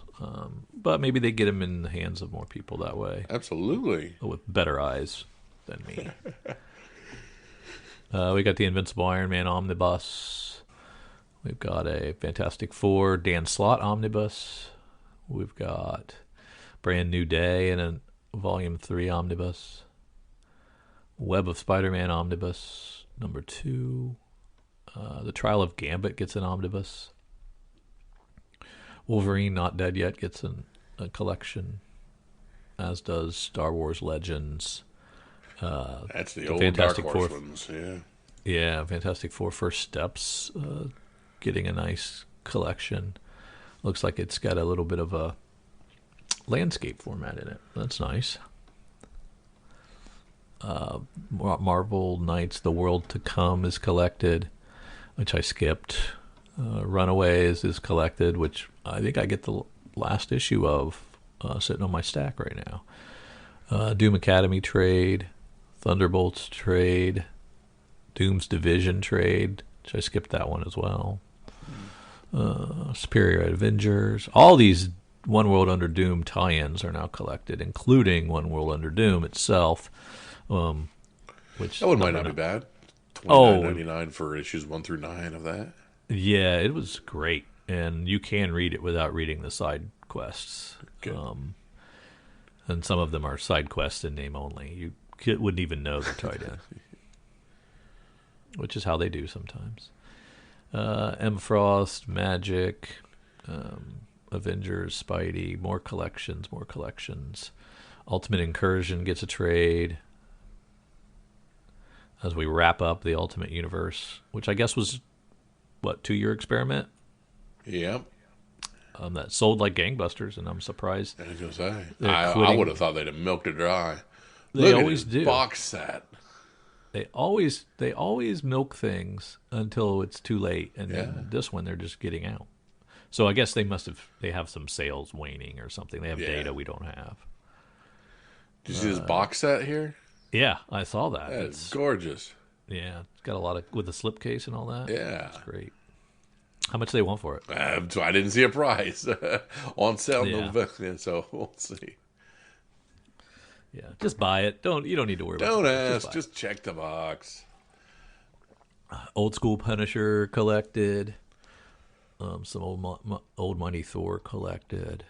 But maybe they get them in the hands of more people that way. Absolutely. With better eyes than me. We got the Invincible Iron Man Omnibus. We've got a Fantastic Four Dan Slott Omnibus. We've got Brand New Day in a Volume 3 Omnibus. Web of Spider-Man Omnibus, number 2. The Trial of Gambit gets an omnibus. Wolverine Not Dead Yet gets a collection, as does Star Wars Legends. That's the old Fantastic Dark Horse Four ones, yeah. Yeah, Fantastic Four First Steps getting a nice collection. Looks like it's got a little bit of a landscape format in it. That's nice. Marvel Knights The World to Come is collected, which I skipped. Runaways is collected, which I think I get the last issue of sitting on my stack right now. Doom Academy trade, Thunderbolts trade, Doom's Division trade, which I skipped that one as well. Superior Avengers. All these One World Under Doom tie-ins are now collected, including One World Under Doom itself. Which that one might not be bad. $29.99 for issues 1 through 9 of that. Yeah, it was great, and you can read it without reading the side quests. Good. And some of them are side quests in name only. You wouldn't even know they're tied in, which is how they do sometimes. M. Frost, Magic, Avengers, Spidey, more collections. Ultimate Incursion gets a trade. As we wrap up the Ultimate Universe, which I guess was, 2-year experiment? Yep. That sold like gangbusters, and I'm surprised. I was going to say, I would have thought they'd have milked it dry. They Look always at do. Box set. They always milk things until it's too late, and then this one they're just getting out. So I guess they have some sales waning or something. They have data we don't have. Did you see this box set here? Yeah, I saw that. It's gorgeous. Yeah, it's got a lot of with the slipcase and all that. Yeah, it's great. How much do they want for it? So I didn't see a price on sale. So we'll see. Yeah, just buy it. You don't need to worry. Don't about it. ask. Just check the box. Old school Punisher collected. Some old money Thor collected.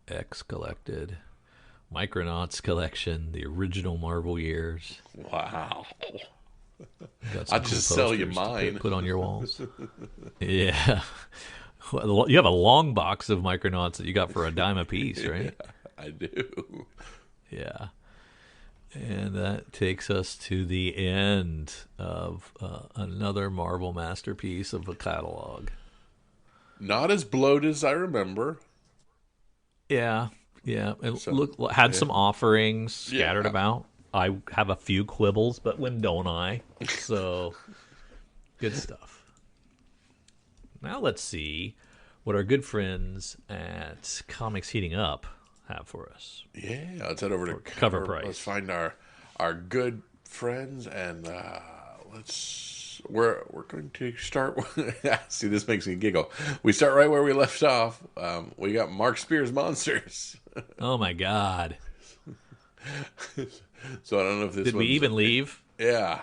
X collected. Micronauts collection, the original Marvel years. Wow. I'll just sell you mine. Put on your walls. Yeah. You have a long box of Micronauts that you got for $10 a piece, right? Yeah, I do. Yeah. And that takes us to the end of another Marvel masterpiece of a catalog. Not as bloated as I remember. Yeah. Yeah, and had some offerings scattered about. I have a few quibbles, but when don't I? So, good stuff. Now let's see what our good friends at Comics Heating Up have for us. Yeah, let's head over to cover price. Let's find our good friends, and we're going to start. See, this makes me giggle. We start right where we left off. We got Mark Spears Monsters. Oh my God! So I don't know if this did we even leave? Yeah,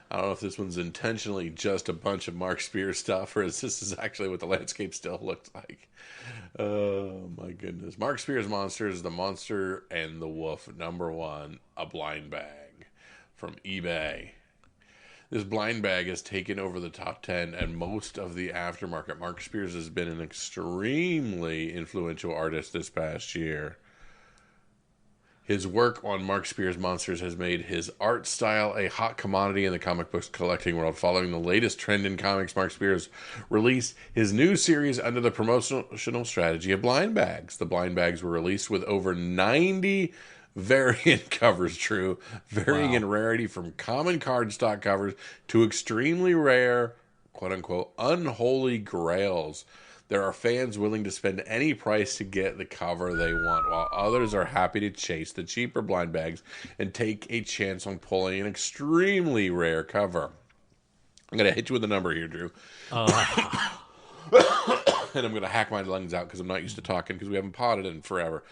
I don't know if this one's intentionally just a bunch of Mark Spears stuff, or is this actually what the landscape still looks like. Oh my goodness! Mark Spears Monsters, The Monster and the Wolf, #1, a blind bag from eBay. This blind bag has taken over the top 10 and most of the aftermarket. Mark Spears has been an extremely influential artist this past year. His work on Mark Spears Monsters has made his art style a hot commodity in the comic books collecting world. Following the latest trend in comics, Mark Spears released his new series under the promotional strategy of blind bags. The blind bags were released with over 90 variant covers, varying in rarity from common cardstock covers to extremely rare, quote-unquote, unholy grails. There are fans willing to spend any price to get the cover they want, while others are happy to chase the cheaper blind bags and take a chance on pulling an extremely rare cover. I'm going to hit you with a number here, Drew. And I'm going to hack my lungs out because I'm not used to talking because we haven't potted in forever.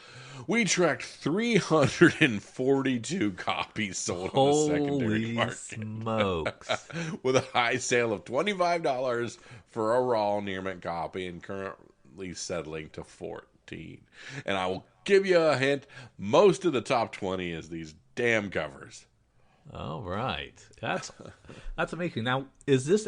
We tracked 342 copies sold on the secondary market. Smokes. With a high sale of $25 for a raw near mint copy and currently settling to $14. And I will give you a hint. Most of the top 20 is these damn covers. All right, that's amazing. Now, is this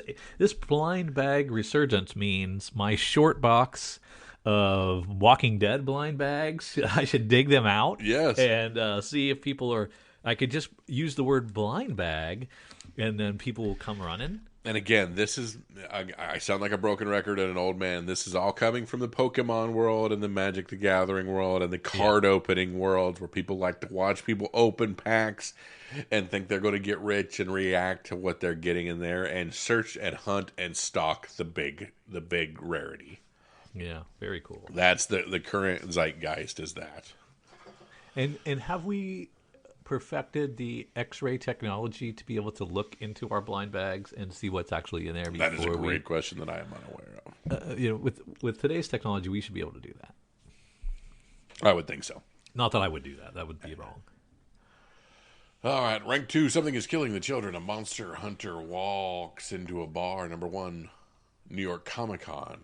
blind bag resurgence means my short box of Walking Dead blind bags? I should dig them out, yes, and see if people are. I could just use the word blind bag, and then people will come running. And again, this is, I sound like a broken record and an old man. This is all coming from the Pokemon world and the Magic the Gathering world and the card opening world, where people like to watch people open packs and think they're going to get rich and react to what they're getting in there and search and hunt and stalk the big rarity. Yeah, very cool. That's the current zeitgeist is that. And have we perfected the X-ray technology to be able to look into our blind bags and see what's actually in there? That is a great question that I am unaware of. With today's technology, we should be able to do that. I would think so. Not that I would do that. That would be wrong. All right, rank 2, something is killing the children. A monster hunter walks into a bar. Number 1, New York Comic Con.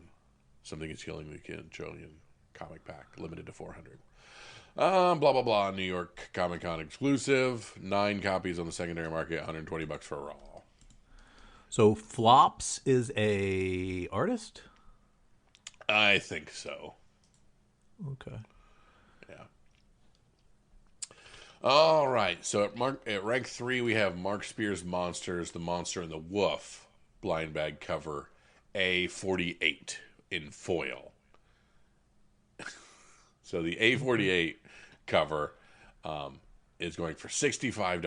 Something is killing the children. Comic pack, limited to 400. Blah, blah, blah. New York Comic Con exclusive. 9 copies on the secondary market, $120 for raw. So Flops is a artist? I think so. Okay. Yeah. All right. So at rank 3, we have Mark Spears' Monsters, The Monster and the Wolf blind bag cover, A48 in foil. So the A48 cover is going for $65.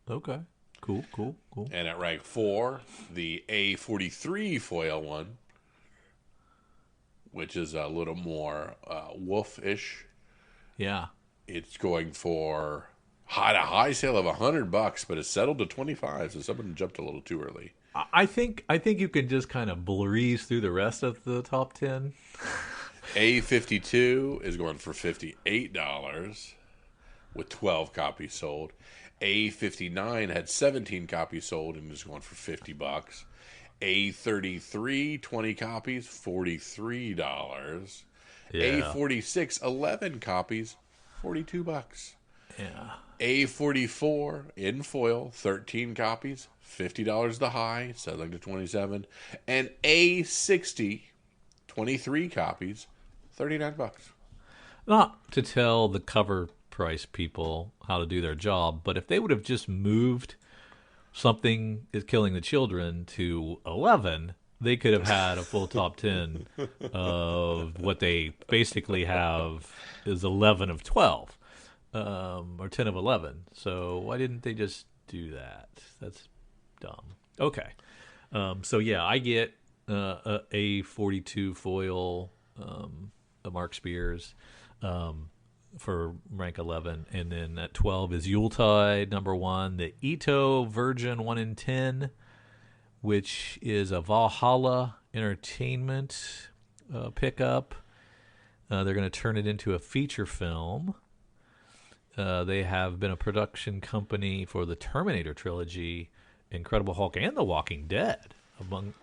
Okay. Cool. And at rank 4, the A43 foil one, which is a little more wolf-ish. Yeah. It's going for a high sale of $100, but it's settled to 25. So someone jumped a little too early. I think you can just kind of breeze through the rest of the top 10. A52 is going for $58 with 12 copies sold. A59 had 17 copies sold and is going for $50. A33, 20 copies, $43. Yeah. A46, 11 copies, $42. Yeah. A44 in foil, 13 copies, $50 the high, settling to 27. And A60, 23 copies, $39. Not to tell the cover price people how to do their job, but if they would have just moved Something is Killing the Children to 11, they could have had a full top 10 of what they basically have is 11 of 12, or 10 of 11. So why didn't they just do that? That's dumb. Okay. So yeah, I get a 42 foil, a Mark Spears, for rank 11, and then at 12 is Yuletide number 1, the Ito Virgin 1 in 10, which is a Valhalla Entertainment pickup. They're going to turn it into a feature film. They have been a production company for the Terminator trilogy, Incredible Hulk, and The Walking Dead, among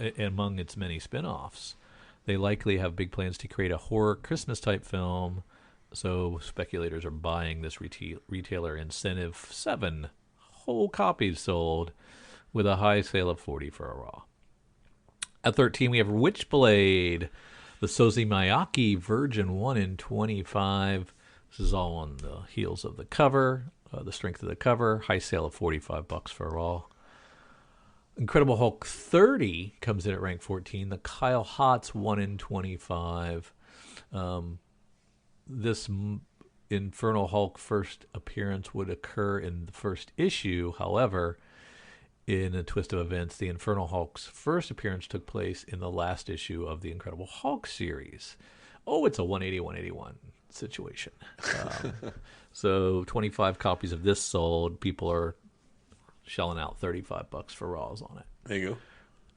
its many spin-offs. They likely have big plans to create a horror Christmas-type film, so speculators are buying this retailer incentive 7 whole copies sold with a high sale of 40 for a raw. At 13, we have Witchblade, the Sozi Miyake Virgin 1 in 25. This is all on the heels of the cover, the strength of the cover. High sale of $45 for a raw. Incredible Hulk 30 comes in at rank 14. The Kyle Hotz 1 in 25. This Infernal Hulk first appearance would occur in the first issue. However, in a twist of events, the Infernal Hulk's first appearance took place in the last issue of the Incredible Hulk series. Oh, it's a 180-181 situation. So 25 copies of this sold. People are shelling out $35 for raws on it. There you go.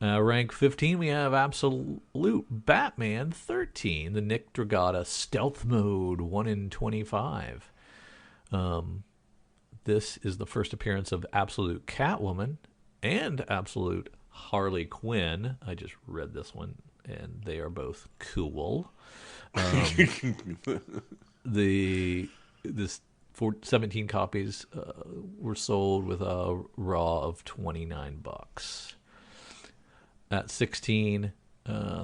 Rank 15, we have Absolute Batman 13, the Nick Dragata Stealth Mode 1 in 25. This is the first appearance of Absolute Catwoman and Absolute Harley Quinn. I just read this one, and they are both cool. This 17 copies were sold with a raw of $29. At 16,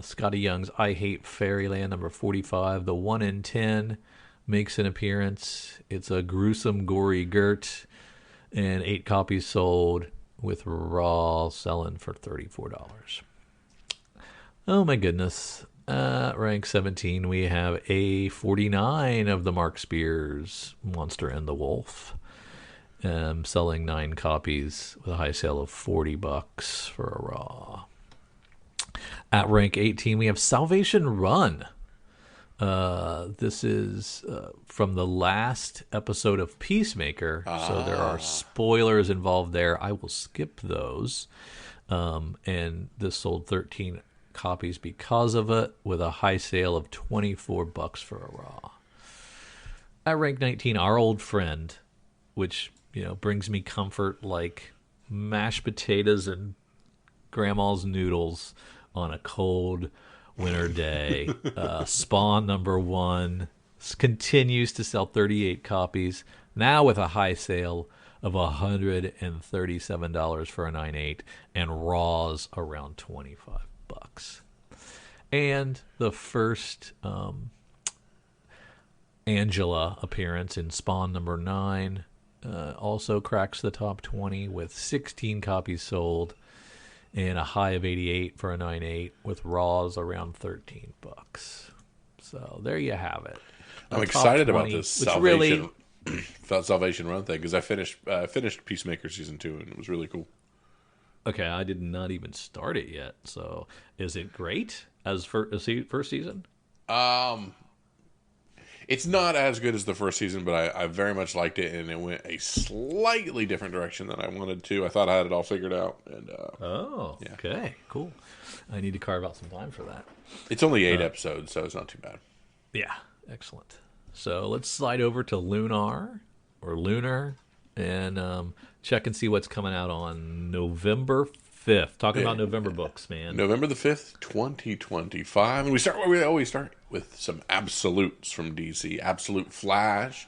Scotty Young's I Hate Fairyland number 45, the 1 in 10 makes an appearance. It's a gruesome, gory Gert, and 8 copies sold with raw selling for $34. Oh my goodness. Rank 17, we have a 49 of the Mark Spears Monster and the Wolf, selling 9 copies with a high sale of $40 for a raw. At rank 18, we have Salvation Run. This is from the last episode of Peacemaker, so there are spoilers involved there. I will skip those. And this sold 13 copies because of it, with a high sale of $24 for a raw. At rank 19, Our Old Friend, which brings me comfort like mashed potatoes and grandma's noodles on a cold winter day. Spawn #1 continues to sell 38 copies, now with a high sale of $137 for a 9/8, and Raws around $25. And the first Angela appearance in Spawn #9 also cracks the top 20 with 16 copies sold and a high of 88 for a 9/8, with Raws around $13. So there you have it. I'm excited 20, about this Salvation Run thing, because I finished Peacemaker season 2, and it was really cool. Okay, I did not even start it yet. So is it great as first season? It's not as good as the first season, but I very much liked it, and it went a slightly different direction than I wanted to. I thought I had it all figured out. And yeah. Okay, cool. I need to carve out some time for that. It's only 8 episodes, so it's not too bad. Yeah, excellent. So let's slide over to Lunar, and check and see what's coming out on November 5th. Talking about November books, man. November the 5th, 2025. And we start where we always start, with some absolutes from DC. Absolute Flash,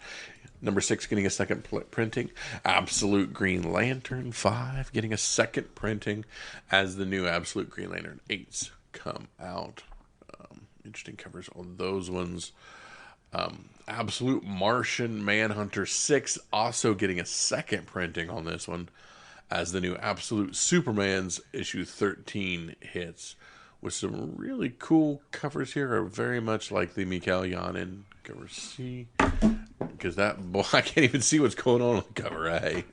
#6 getting a second printing. Absolute Green Lantern 5 getting a second printing as the new Absolute Green Lantern 8s come out. Interesting covers on those ones. Absolute Martian Manhunter 6 also getting a second printing on this one, as the new Absolute Superman's issue 13 hits, with some really cool covers here. Are very much like the Mikael Yanin cover C, because that boy, I can't even see what's going on the cover A.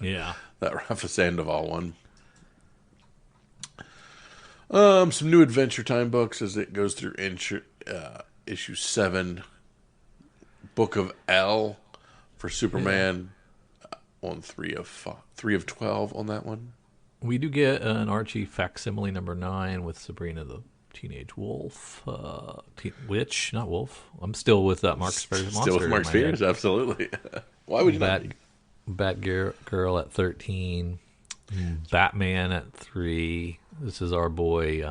Yeah, that Rafa Sandoval one. Some new Adventure Time books as it goes through issue 7. Book of L for Superman, on 3 of 12 on that one. We do get an Archie facsimile #9 with Sabrina the Teenage Wolf, witch, not wolf. I'm still with that Mark Spears monster. Still with Mark Spears, absolutely. Why would you not? Batgirl at 13, Batman at 3. This is our boy.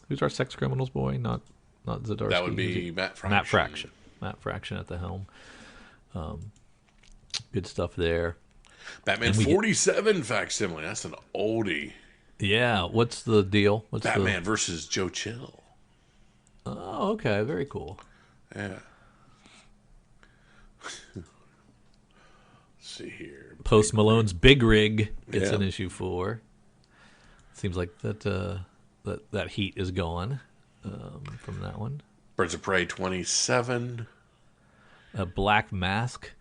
Who's our sex criminals boy? Not Zdarsky. That would be Matt Fraction. Matt Fraction at the helm. Good stuff there. Batman 47 facsimile. That's an oldie. Yeah. What's the deal? Batman versus Joe Chill. Oh, okay. Very cool. Yeah. Let's see here. Post Malone's Big Rig gets an issue 4. Seems like that heat is gone from that one. Birds of Prey 27. A Black Mask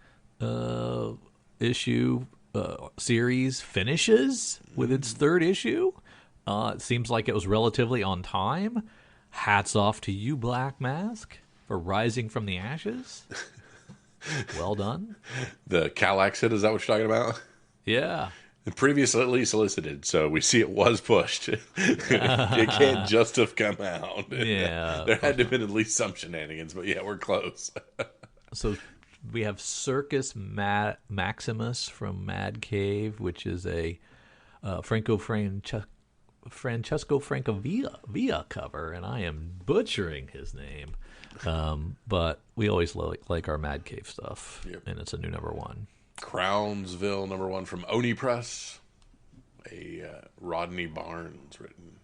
issue series finishes with its 3rd issue. It seems like it was relatively on time. Hats off to you, Black Mask, for rising from the ashes. Well done. The Calax hit, is that what you're talking about? Yeah. Previously solicited, so we see it was pushed. It can't just have come out. Yeah. There had to have been at least some shenanigans, but yeah, we're close. So we have Circus Maximus from Mad Cave, which is a Francesco Francavilla cover, and I am butchering his name. But we always like our Mad Cave stuff, and it's a new #1. Crownsville #1 from Oni Press, a Rodney Barnes written.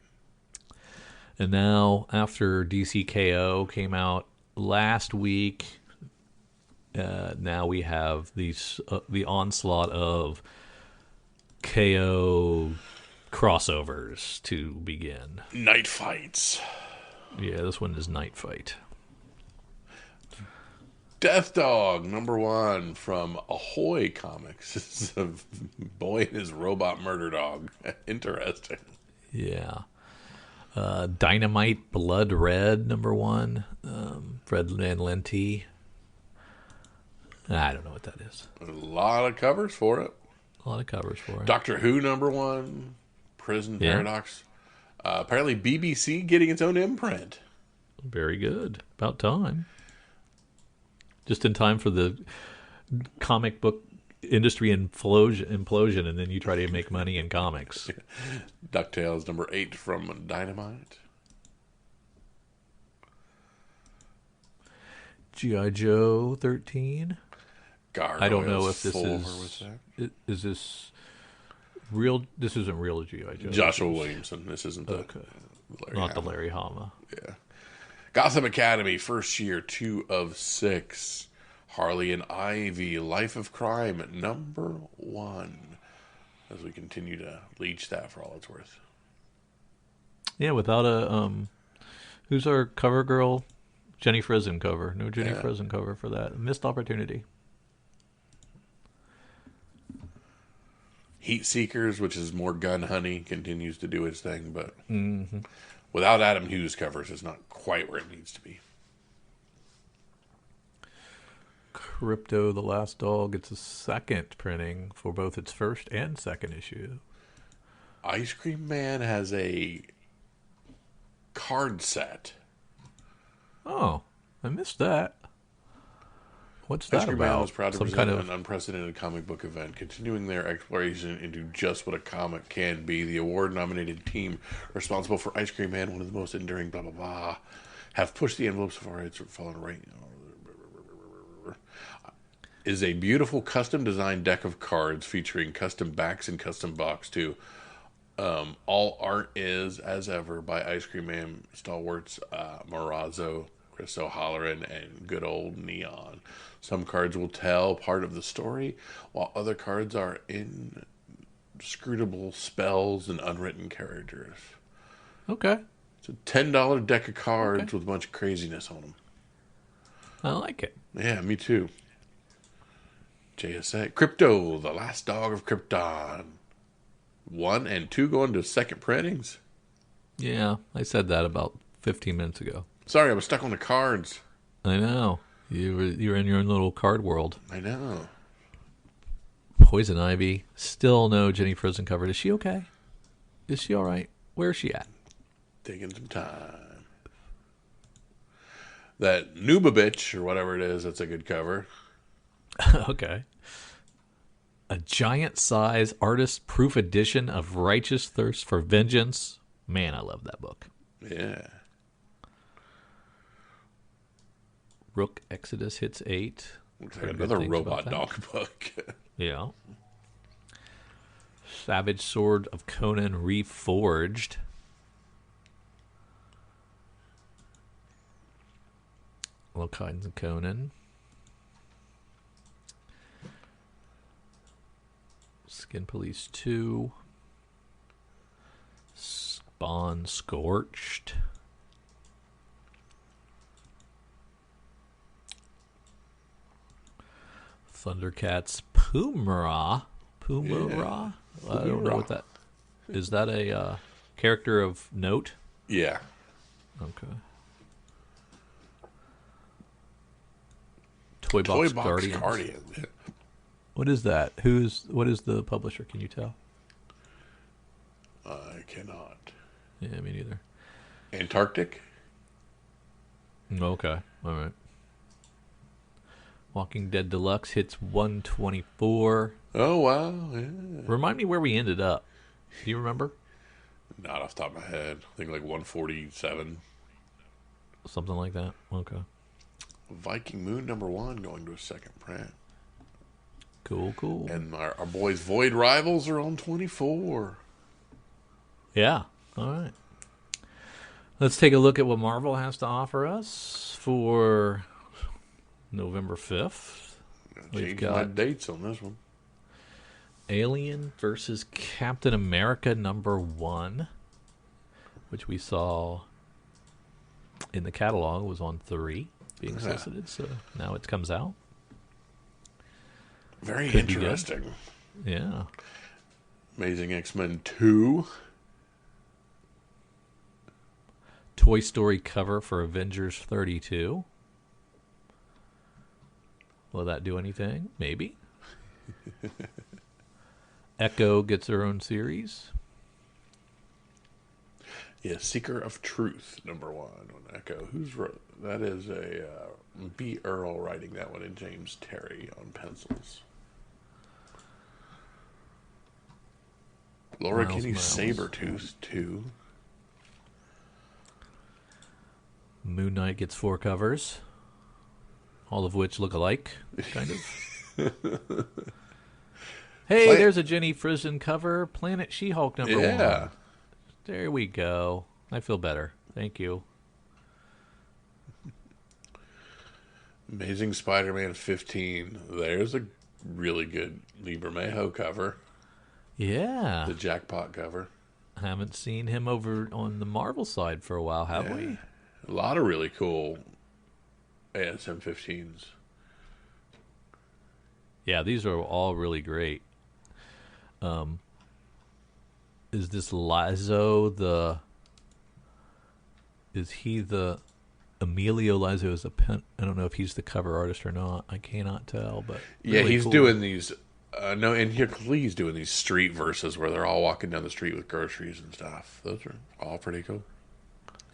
And now, after DCKO came out last week, now we have the onslaught of KO crossovers to begin. Night Fights. Yeah, this one is Night Fight. Death Dog #1 from Ahoy Comics. It's a boy and his robot murder dog. Interesting. Yeah. Dynamite Blood Red #1. Fred Van Lente. I don't know what that is. A lot of covers for it. Doctor Who #1. Prison Paradox. Apparently BBC getting its own imprint. Very good. About time. Just in time for the comic book industry implosion, and then you try to make money in comics. DuckTales number 8 from Dynamite. G.I. Joe 13. Gargoyles I don't know if this 4 is was that. is this real. This isn't real G.I. Joe. Joshua Williamson. This isn't the Not the Larry Hama. Yeah. Gotham Academy, first year, 2 of 6. Harley and Ivy, Life of Crime, number 1. As we continue to leech that for all it's worth. Yeah, without a who's our cover girl? Jenny Frison cover. No Jenny Frison cover for that. Missed opportunity. Heat Seekers, which is more gun honey, continues to do its thing, but without Adam Hughes covers, it's not quite where it needs to be. Crypto the Last Dog gets a second printing for both its first and second issue. Ice Cream Man has a card set. Oh, I missed that. What's that Ice Cream Man about? was proud to Some present kind of an unprecedented comic book event, continuing their exploration into just what a comic can be. The award-nominated team responsible for Ice Cream Man, one of the most enduring blah, blah, blah, have pushed the envelope so far it's fallen right is a beautiful custom-designed deck of cards featuring custom backs and custom box, too. All art is, as ever, by Ice Cream Man stalwarts Marazzo, Chris O'Halloran, and good old Neon. Some cards will tell part of the story, while other cards are inscrutable spells and unwritten characters. Okay. It's a $10 deck of cards with a bunch of craziness on them. I like it. Yeah, me too. JSA. Crypto, the Last Dog of Krypton. 1 and 2 going to second printings. Yeah, I said that about 15 minutes ago. Sorry, I was stuck on the cards. I know. You're in your own little card world. I know. Poison Ivy. Still no Jenny Frison covered. Is she okay? Is she all right? Where is she at? Taking some time. That Nubabitch, or whatever it is, that's a good cover. Okay. A giant size artist proof edition of Righteous Thirst for Vengeance. Man, I love that book. Yeah. Rook Exodus hits 8. Looks like another robot dog book. Yeah. Savage Sword of Conan Reforged. All kinds of Conan. Skin Police 2. Spawn Scorched. Thundercats Pumara. Pumara? Yeah. I don't know what that is. That a character of note? Yeah. Okay. Toy Box Guardians. Yeah. What is that? What is the publisher? Can you tell? I cannot. Yeah, me neither. Antarctic? Okay. All right. Walking Dead Deluxe hits 124. Oh, wow. Yeah. Remind me where we ended up. Do you remember? Not off the top of my head. I think like 147. Something like that. Okay. Viking Moon number 1 going to a second print. Cool. And our boys Void Rivals are on 24. Yeah. All right. Let's take a look at what Marvel has to offer us for November 5th. We've Changing my dates on this one. Alien versus Captain America number 1, which we saw in the catalog was on 3 being solicited, so now it comes out. Very interesting. Yeah. Amazing X-Men 2. Toy Story cover for Avengers 32. Will that do anything? Maybe. Echo gets her own series. Yeah, Seeker of Truth, number 1 on Echo. Who's wrote that? Is a B. Earl writing that one, and James Terry on pencils. Laura Miles Kinney's Morales. Sabretooth 2. Moon Knight gets 4 covers, all of which look alike, kind of. Hey, there's a Jenny Frison cover. Planet She-Hulk number 1. There we go. I feel better. Thank you. Amazing Spider-Man 15. There's a really good Liebermejo cover. Yeah. The jackpot cover. Haven't seen him over on the Marvel side for a while, have we? A lot of really cool ASM 15s. Yeah, these are all really great. Is this Lazo the... Is he the... Emilio Lazo is a pen... I don't know if he's the cover artist or not. I cannot tell, but... Yeah, really he's cool. doing these... no, and here Lee's doing these street verses where they're all walking down the street with groceries and stuff. Those are all pretty cool.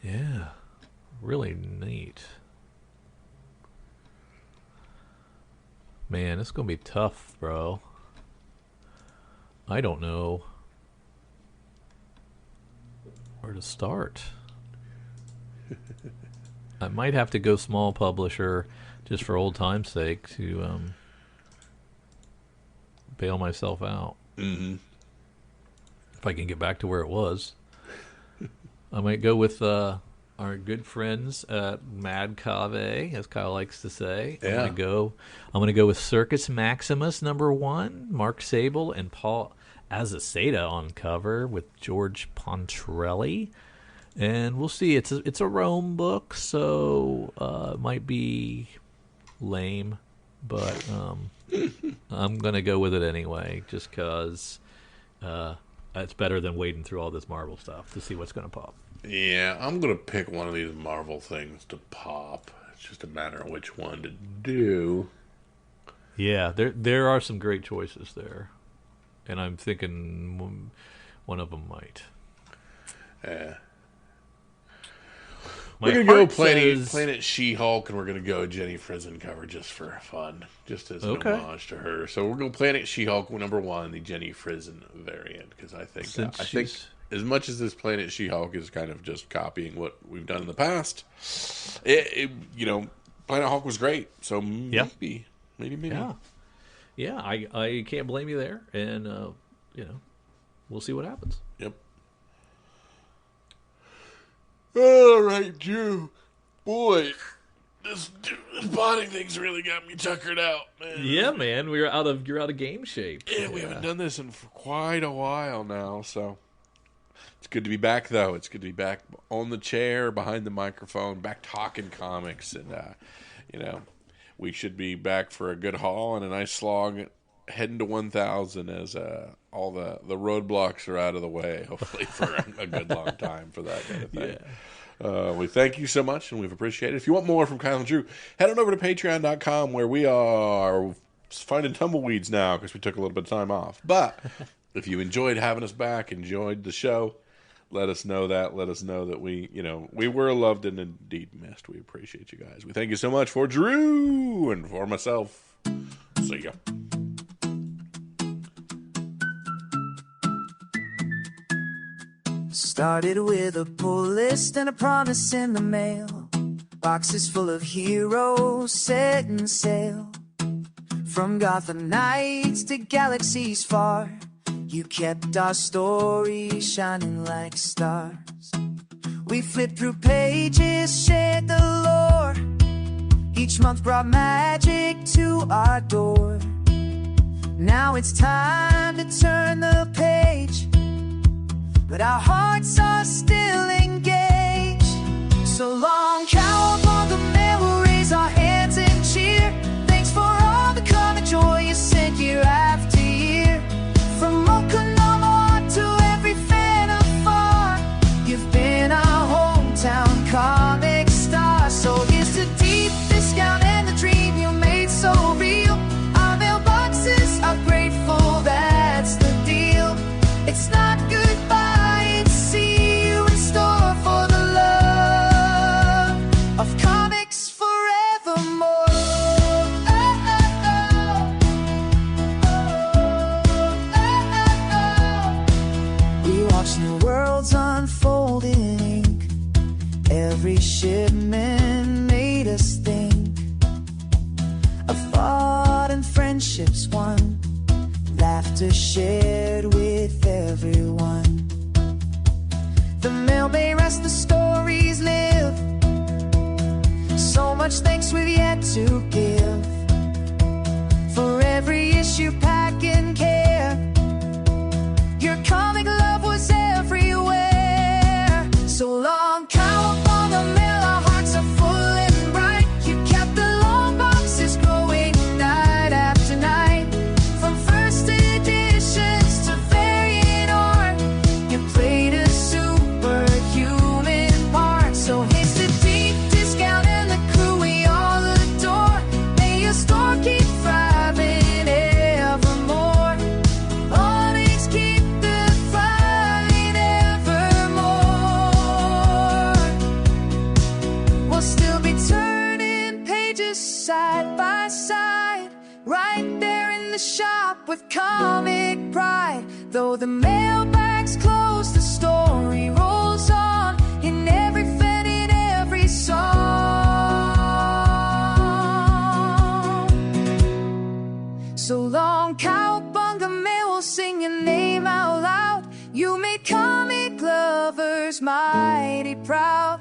Yeah. Really neat. Man, it's going to be tough, bro. I don't know where to start. I might have to go small publisher just for old time's sake to bail myself out. Mm-hmm. If I can get back to where it was. I might go with our good friends at Mad Cave, as Kyle likes to say. Yeah. I'm gonna go with CIRCUS Maximus number 1, Mark Sable and Paul Azaceta on cover with George Pontrelli. And we'll see. It's a Rome book, so it might be lame, but I'm gonna go with it anyway, just because it's better than wading through all this Marvel stuff to see what's gonna pop. Yeah, I'm going to pick one of these Marvel things to pop. It's just a matter of which one to do. Yeah, there are some great choices there, and I'm thinking one of them might. Yeah. My We're going to go heart Planet She-Hulk, and we're going to go Jenny Frison cover just for fun, just as an homage to her. So we're going to Planet She-Hulk number 1, the Jenny Frison variant, because I think as much as this Planet She-Hulk is kind of just copying what we've done in the past, Planet Hulk was great. So maybe. Yeah, I can't blame you there, and we'll see what happens. Yep. All right, Drew. Boy, this bonding thing's really got me tuckered out, man. Yeah, man, you're out of game shape. Yeah, we haven't done this in for quite a while now, so it's good to be back, though. It's good to be back on the chair, behind the microphone, back talking comics, and we should be back for a good haul and a nice slog heading to 1,000 as all the roadblocks are out of the way, hopefully for a good long time for that kind of thing. Yeah. We thank you so much, and we've appreciated it. If you want more from Kyle and Drew, head on over to patreon.com, where we are finding tumbleweeds now because we took a little bit of time off. But if you enjoyed having us back, enjoyed the show, let us know that. Let us know that we were loved and indeed missed. We appreciate you guys. We thank you so much. For Drew and for myself, see ya. Started with a pull list and a promise in the mail. Boxes full of heroes setting sail. From Gotham Knights to galaxies far, you kept our story shining like stars. We flipped through pages, shared the lore. Each month brought magic to our door. Now it's time to turn the page, but our hearts are still engaged. So long, Kowabunga, man, we'll raise our hands and cheer. Thanks for all the comic joy you sent year after year. From Okinawa to every fan afar, you've been our hometown comic star. So here's to deep discount and the dream you made so real. Our mailboxes are grateful, that's the deal. It's not goodbye, it's see you and friendships won, laughter shared with everyone. The mail may rest, the stories live. So much thanks we've yet to give. For every issue, pack and care, your comic love was everywhere. So long, Kowabunga mail, our hearts are full and bright. You kept the long boxes growing night after night. From first editions to variant art, you played a superhuman part. So here's the deep discount and the crew we all adore. May your store keep thriving evermore. Always keep the thriving evermore. We'll still be turning pages side by side, right there in the shop with comic pride. Though the mailbag's closed, the story rolls on in every fan, in every song. So long, Kowabunga mail, we'll sing your name out loud. You made comic lovers mighty proud.